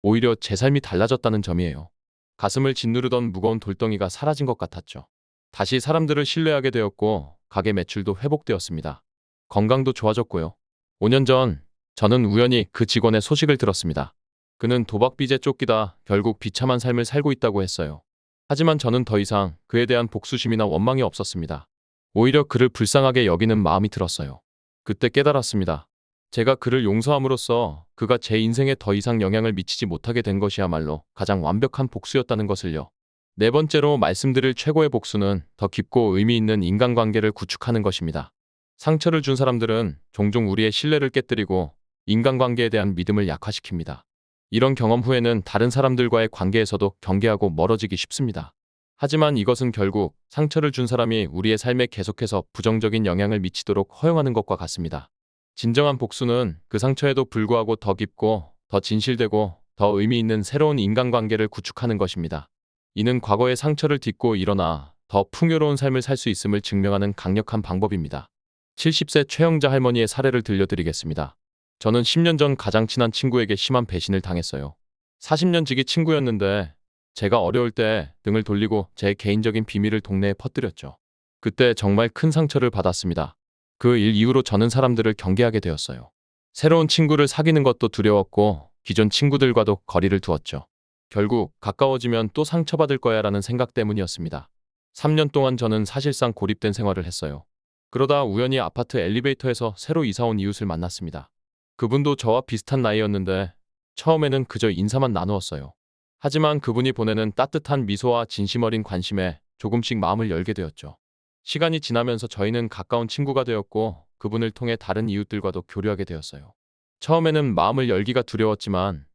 오히려 제 삶이 달라졌다는 점이에요. 가슴을 짓누르던 무거운 돌덩이가 사라진 것 같았죠. 다시 사람들을 신뢰하게 되었고 가게 매출도 회복되었습니다. 건강도 좋아졌고요. 5년 전 저는 우연히 그 직원의 소식을 들었습니다. 그는 도박 빚에 쫓기다 결국 비참한 삶을 살고 있다고 했어요. 하지만 저는 더 이상 그에 대한 복수심이나 원망이 없었습니다. 오히려 그를 불쌍하게 여기는 마음이 들었어요. 그때 깨달았습니다. 제가 그를 용서함으로써 그가 제 인생에 더 이상 영향을 미치지 못하게 된 것이야말로 가장 완벽한 복수였다는 것을요. 네 번째로 말씀드릴 최고의 복수는 더 깊고 의미 있는 인간관계를 구축하는 것입니다. 상처를 준 사람들은 종종 우리의 신뢰를 깨뜨리고 인간관계에 대한 믿음을 약화시킵니다. 이런 경험 후에는 다른 사람들과의 관계에서도 경계하고 멀어지기 쉽습니다. 하지만 이것은 결국 상처를 준 사람이 우리의 삶에 계속해서 부정적인 영향을 미치도록 허용하는 것과 같습니다. 진정한 복수는 그 상처에도 불구하고 더 깊고 더 진실되고 더 의미 있는 새로운 인간관계를 구축하는 것입니다. 이는 과거의 상처를 딛고 일어나 더 풍요로운 삶을 살 수 있음을 증명하는 강력한 방법입니다. 70세 최영자 할머니의 사례를 들려드리겠습니다. 저는 10년 전 가장 친한 친구에게 심한 배신을 당했어요. 40년 지기 친구였는데 제가 어려울 때 등을 돌리고 제 개인적인 비밀을 동네에 퍼뜨렸죠. 그때 정말 큰 상처를 받았습니다. 그 일 이후로 저는 사람들을 경계하게 되었어요. 새로운 친구를 사귀는 것도 두려웠고 기존 친구들과도 거리를 두었죠. 결국 가까워지면 또 상처받을 거야라는 생각 때문이었습니다. 3년 동안 저는 사실상 고립된 생활을 했어요. 그러다 우연히 아파트 엘리베이터에서 새로 이사온 이웃을 만났습니다. 그분도 저와 비슷한 나이였는데 처음에는 그저 인사만 나누었어요. 하지만 그분이 보내는 따뜻한 미소와 진심 어린 관심에 조금씩 마음을 열게 되었죠. 시간이 지나면서 저희는 가까운 친구가 되었고 그분을 통해 다른 이웃들과도 교류하게 되었어요. 처음에는 마음을 열기가 두려웠지만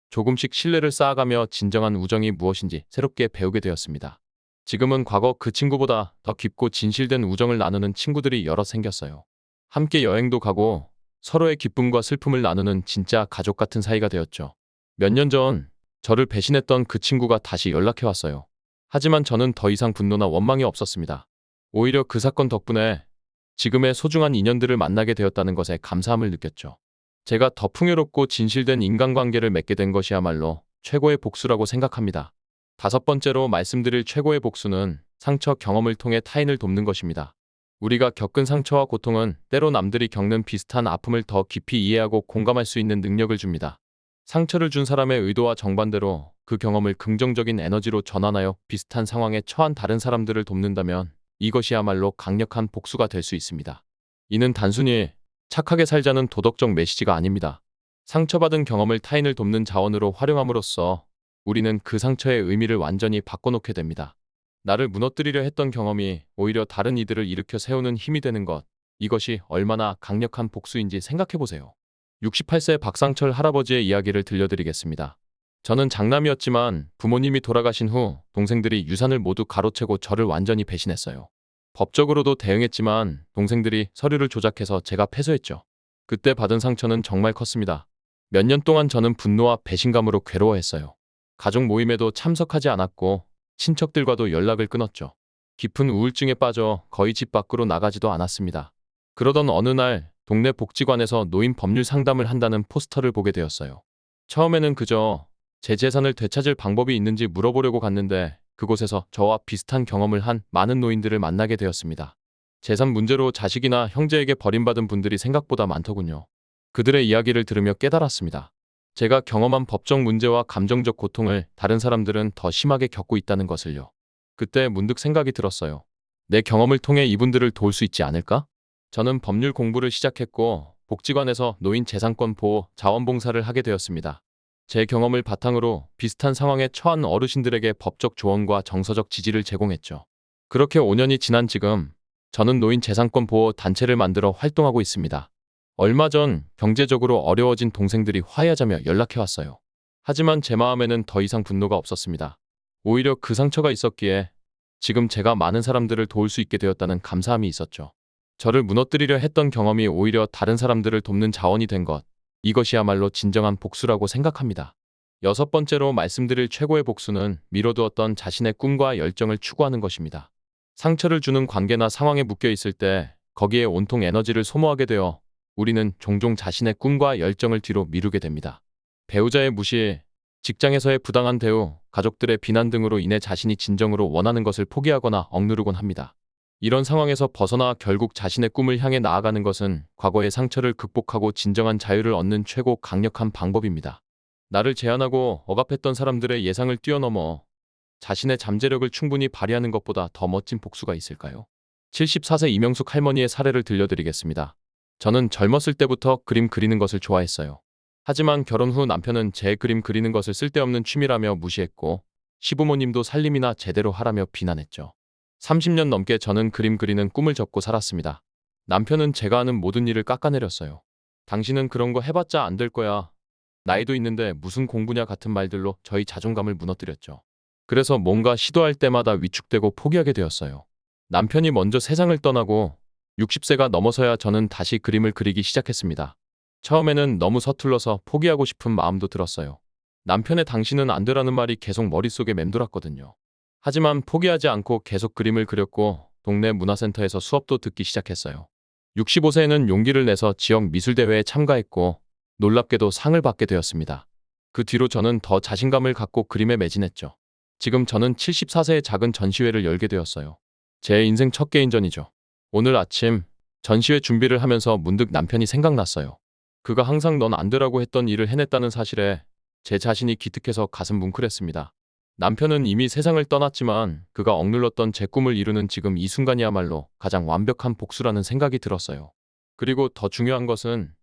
조금씩 신뢰를 쌓아가며 진정한 우정이 무엇인지 새롭게 배우게 되었습니다. 지금은 과거 그 친구보다 더 깊고 진실된 우정을 나누는 친구들이 여럿 생겼어요. 함께 여행도 가고 서로의 기쁨과 슬픔을 나누는 진짜 가족 같은 사이가 되었죠. 몇 년 전 저를 배신했던 그 친구가 다시 연락해왔어요. 하지만 저는 더 이상 분노나 원망이 없었습니다. 오히려 그 사건 덕분에 지금의 소중한 인연들을 만나게 되었다는 것에 감사함을 느꼈죠. 제가 더 풍요롭고 진실된 인간관계를 맺게 된 것이야말로 최고의 복수라고 생각합니다. 다섯 번째로 말씀드릴 최고의 복수는 상처 경험을 통해 타인을 돕는 것입니다. 우리가 겪은 상처와 고통은 때로 남들이 겪는 비슷한 아픔을 더 깊이 이해하고 공감할 수 있는 능력을 줍니다. 상처를 준 사람의 의도와 정반대로 그 경험을 긍정적인 에너지로 전환하여 비슷한 상황에 처한 다른 사람들을 돕는다면 이것이야말로 강력한 복수가 될 수 있습니다. 이는 단순히 착하게 살자는 도덕적 메시지가 아닙니다. 상처받은 경험을 타인을 돕는 자원으로 활용함으로써 우리는 그 상처의 의미를 완전히 바꿔놓게 됩니다. 나를 무너뜨리려 했던 경험이 오히려 다른 이들을 일으켜 세우는 힘이 되는 것, 이것이 얼마나 강력한 복수인지 생각해보세요. 68세 박상철 할아버지의 이야기를 들려드리겠습니다. 저는 장남이었지만 부모님이 돌아가신 후 동생들이 유산을 모두 가로채고 저를 완전히 배신했어요. 법적으로도 대응했지만 동생들이 서류를 조작해서 제가 패소했죠. 그때 받은 상처는 정말 컸습니다. 몇 년 동안 저는 분노와 배신감으로 괴로워했어요. 가족 모임에도 참석하지 않았고 친척들과도 연락을 끊었죠. 깊은 우울증에 빠져 거의 집 밖으로 나가지도 않았습니다. 그러던 어느 날 동네 복지관에서 노인 법률 상담을 한다는 포스터를 보게 되었어요. 처음에는 그저 제 재산을 되찾을 방법이 있는지 물어보려고 갔는데 그곳에서 저와 비슷한 경험을 한 많은 노인들을 만나게 되었습니다. 재산 문제로 자식이나 형제에게 버림받은 분들이 생각보다 많더군요. 그들의 이야기를 들으며 깨달았습니다. 제가 경험한 법적 문제와 감정적 고통을 다른 사람들은 더 심하게 겪고 있다는 것을요. 그때 문득 생각이 들었어요. 내 경험을 통해 이분들을 도울 수 있지 않을까? 저는 법률 공부를 시작했고 복지관에서 노인 재산권 보호 자원봉사를 하게 되었습니다. 제 경험을 바탕으로 비슷한 상황에 처한 어르신들에게 법적 조언과 정서적 지지를 제공했죠. 그렇게 5년이 지난 지금 저는 노인 재산권 보호 단체를 만들어 활동하고 있습니다. 얼마 전 경제적으로 어려워진 동생들이 화해하자며 연락해왔어요. 하지만 제 마음에는 더 이상 분노가 없었습니다. 오히려 그 상처가 있었기에 지금 제가 많은 사람들을 도울 수 있게 되었다는 감사함이 있었죠. 저를 무너뜨리려 했던 경험이 오히려 다른 사람들을 돕는 자원이 된 것. 이것이야말로 진정한 복수라고 생각합니다. 6번째로 말씀드릴 최고의 복수는 미뤄두었던 자신의 꿈과 열정을 추구하는 것입니다. 상처를 주는 관계나 상황에 묶여 있을 때 거기에 온통 에너지를 소모하게 되어 우리는 종종 자신의 꿈과 열정을 뒤로 미루게 됩니다. 배우자의 무시, 직장에서의 부당한 대우, 가족들의 비난 등으로 인해 자신이 진정으로 원하는 것을 포기하거나 억누르곤 합니다. 이런 상황에서 벗어나 결국 자신의 꿈을 향해 나아가는 것은 과거의 상처를 극복하고 진정한 자유를 얻는 최고 강력한 방법입니다. 나를 제한하고 억압했던 사람들의 예상을 뛰어넘어 자신의 잠재력을 충분히 발휘하는 것보다 더 멋진 복수가 있을까요? 74세 이명숙 할머니의 사례를 들려드리겠습니다. 저는 젊었을 때부터 그림 그리는 것을 좋아했어요. 하지만 결혼 후 남편은 제 그림 그리는 것을 쓸데없는 취미라며 무시했고 시부모님도 살림이나 제대로 하라며 비난했죠. 30년 넘게 저는 그림 그리는 꿈을 접고 살았습니다. 남편은 제가 하는 모든 일을 깎아내렸어요. 당신은 그런 거 해봤자 안 될 거야. 나이도 있는데 무슨 공부냐 같은 말들로 저희 자존감을 무너뜨렸죠. 그래서 뭔가 시도할 때마다 위축되고 포기하게 되었어요. 남편이 먼저 세상을 떠나고 60세가 넘어서야 저는 다시 그림을 그리기 시작했습니다. 처음에는 너무 서툴러서 포기하고 싶은 마음도 들었어요. 남편의 당신은 안 되라는 말이 계속 머릿속에 맴돌았거든요. 하지만 포기하지 않고 계속 그림을 그렸고 동네 문화센터에서 수업도 듣기 시작했어요. 65세에는 용기를 내서 지역 미술대회에 참가했고 놀랍게도 상을 받게 되었습니다. 그 뒤로 저는 더 자신감을 갖고 그림에 매진했죠. 지금 저는 74세의 작은 전시회를 열게 되었어요. 제 인생 첫 개인전이죠. 오늘 아침 전시회 준비를 하면서 문득 남편이 생각났어요. 그가 항상 넌 안 되라고 했던 일을 해냈다는 사실에 제 자신이 기특해서 가슴 뭉클했습니다. 남편은 이미 세상을 떠났지만 그가 억눌렀던 제 꿈을 이루는 지금 이 순간이야말로 가장 완벽한 복수라는 생각이 들었어요. 그리고 더 중요한 것은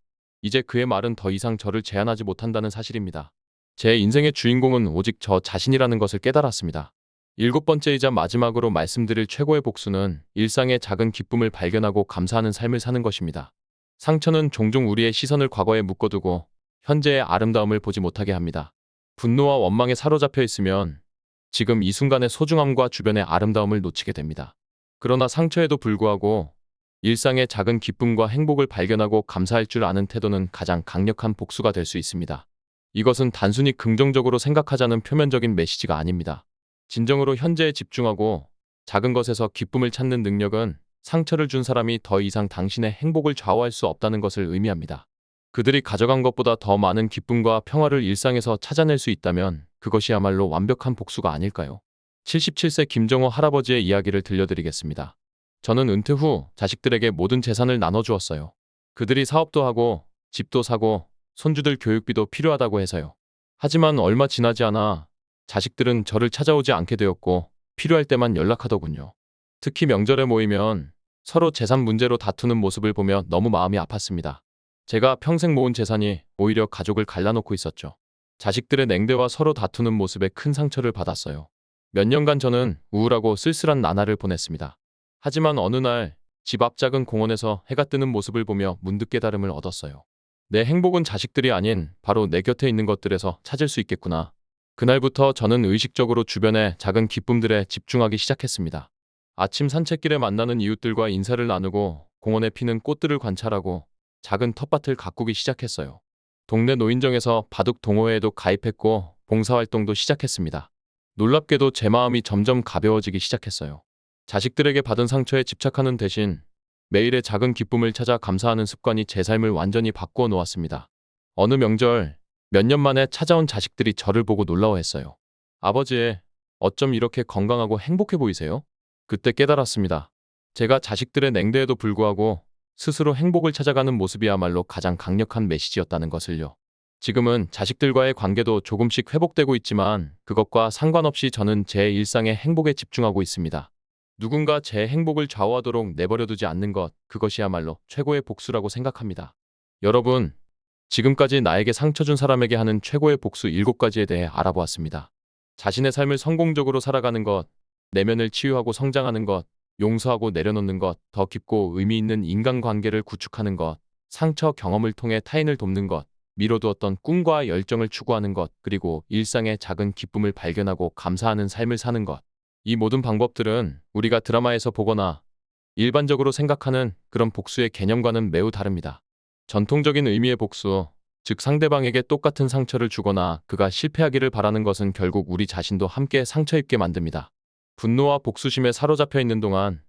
이제 그의 말은 더 이상 저를 제한하지 못한다는 사실입니다. 제 인생의 주인공은 오직 저 자신이라는 것을 깨달았습니다. 7번째이자 마지막으로 말씀드릴 최고의 복수는 일상의 작은 기쁨을 발견하고 감사하는 삶을 사는 것입니다. 상처는 종종 우리의 시선을 과거에 묶어두고 현재의 아름다움을 보지 못하게 합니다. 분노와 원망에 사로잡혀 있으면 지금 이 순간의 소중함과 주변의 아름다움을 놓치게 됩니다. 그러나 상처에도 불구하고 일상의 작은 기쁨과 행복을 발견하고 감사할 줄 아는 태도는 가장 강력한 복수가 될 수 있습니다. 이것은 단순히 긍정적으로 생각하자는 표면적인 메시지가 아닙니다. 진정으로 현재에 집중하고 작은 것에서 기쁨을 찾는 능력은 상처를 준 사람이 더 이상 당신의 행복을 좌우할 수 없다는 것을 의미합니다. 그들이 가져간 것보다 더 많은 기쁨과 평화를 일상에서 찾아낼 수 있다면 그것이야말로 완벽한 복수가 아닐까요? 77세 김정호 할아버지의 이야기를 들려드리겠습니다. 저는 은퇴 후 자식들에게 모든 재산을 나눠주었어요. 그들이 사업도 하고 집도 사고 손주들 교육비도 필요하다고 해서요. 하지만 얼마 지나지 않아 자식들은 저를 찾아오지 않게 되었고 필요할 때만 연락하더군요. 특히 명절에 모이면 서로 재산 문제로 다투는 모습을 보며 너무 마음이 아팠습니다. 제가 평생 모은 재산이 오히려 가족을 갈라놓고 있었죠. 자식들의 냉대와 서로 다투는 모습에 큰 상처를 받았어요. 몇 년간 저는 우울하고 쓸쓸한 나날을 보냈습니다. 하지만 어느 날 집 앞 작은 공원에서 해가 뜨는 모습을 보며 문득 깨달음을 얻었어요. 내 행복은 자식들이 아닌 바로 내 곁에 있는 것들에서 찾을 수 있겠구나. 그날부터 저는 의식적으로 주변의 작은 기쁨들에 집중하기 시작했습니다. 아침 산책길에 만나는 이웃들과 인사를 나누고 공원에 피는 꽃들을 관찰하고 작은 텃밭을 가꾸기 시작했어요. 동네 노인정에서 바둑 동호회에도 가입했고 봉사활동도 시작했습니다. 놀랍게도 제 마음이 점점 가벼워지기 시작했어요. 자식들에게 받은 상처에 집착하는 대신 매일의 작은 기쁨을 찾아 감사하는 습관이 제 삶을 완전히 바꾸어 놓았습니다. 어느 명절, 몇 년 만에 찾아온 자식들이 저를 보고 놀라워했어요. 아버지, 어쩜 이렇게 건강하고 행복해 보이세요? 그때 깨달았습니다. 제가 자식들의 냉대에도 불구하고 스스로 행복을 찾아가는 모습이야말로 가장 강력한 메시지였다는 것을요. 지금은 자식들과의 관계도 조금씩 회복되고 있지만 그것과 상관없이 저는 제 일상의 행복에 집중하고 있습니다. 누군가 제 행복을 좌우하도록 내버려두지 않는 것, 그것이야말로 최고의 복수라고 생각합니다. 여러분, 지금까지 나에게 상처 준 사람에게 하는 최고의 복수 7가지에 대해 알아보았습니다. 자신의 삶을 성공적으로 살아가는 것, 내면을 치유하고 성장하는 것, 용서하고 내려놓는 것, 더 깊고 의미 있는 인간관계를 구축하는 것, 상처 경험을 통해 타인을 돕는 것, 미뤄두었던 꿈과 열정을 추구하는 것, 그리고 일상의 작은 기쁨을 발견하고 감사하는 삶을 사는 것. 이 모든 방법들은 우리가 드라마에서 보거나 일반적으로 생각하는 그런 복수의 개념과는 매우 다릅니다. 전통적인 의미의 복수, 즉 상대방에게 똑같은 상처를 주거나 그가 실패하기를 바라는 것은 결국 우리 자신도 함께 상처 입게 만듭니다. 분노와 복수심에 사로잡혀 있는 동안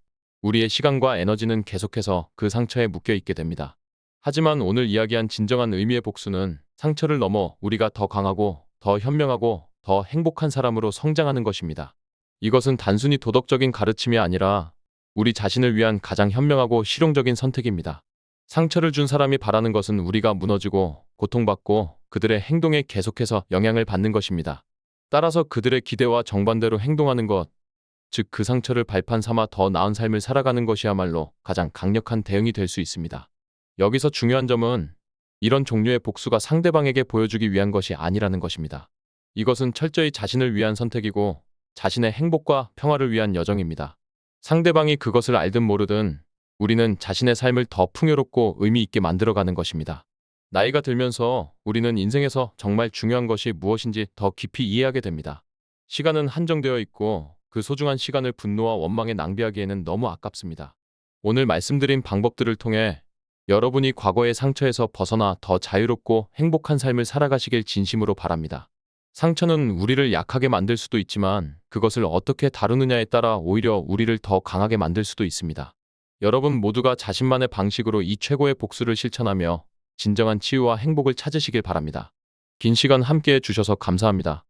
우리의 시간과 에너지는 계속해서 그 상처에 묶여 있게 됩니다. 하지만 오늘 이야기한 진정한 의미의 복수는 상처를 넘어 우리가 더 강하고 더 현명하고 더 행복한 사람으로 성장하는 것입니다. 이것은 단순히 도덕적인 가르침이 아니라 우리 자신을 위한 가장 현명하고 실용적인 선택입니다. 상처를 준 사람이 바라는 것은 우리가 무너지고 고통받고 그들의 행동에 계속해서 영향을 받는 것입니다. 따라서 그들의 기대와 정반대로 행동하는 것, 즉 그 상처를 발판 삼아 더 나은 삶을 살아가는 것이야말로 가장 강력한 대응이 될 수 있습니다. 여기서 중요한 점은 이런 종류의 복수가 상대방에게 보여주기 위한 것이 아니라는 것입니다. 이것은 철저히 자신을 위한 선택이고 자신의 행복과 평화를 위한 여정입니다. 상대방이 그것을 알든 모르든 우리는 자신의 삶을 더 풍요롭고 의미 있게 만들어가는 것입니다. 나이가 들면서 우리는 인생에서 정말 중요한 것이 무엇인지 더 깊이 이해하게 됩니다. 시간은 한정되어 있고 그 소중한 시간을 분노와 원망에 낭비하기에는 너무 아깝습니다. 오늘 말씀드린 방법들을 통해 여러분이 과거의 상처에서 벗어나 더 자유롭고 행복한 삶을 살아가시길 진심으로 바랍니다. 상처는 우리를 약하게 만들 수도 있지만 그것을 어떻게 다루느냐에 따라 오히려 우리를 더 강하게 만들 수도 있습니다. 여러분 모두가 자신만의 방식으로 이 최고의 복수를 실천하며 진정한 치유와 행복을 찾으시길 바랍니다. 긴 시간 함께해 주셔서 감사합니다.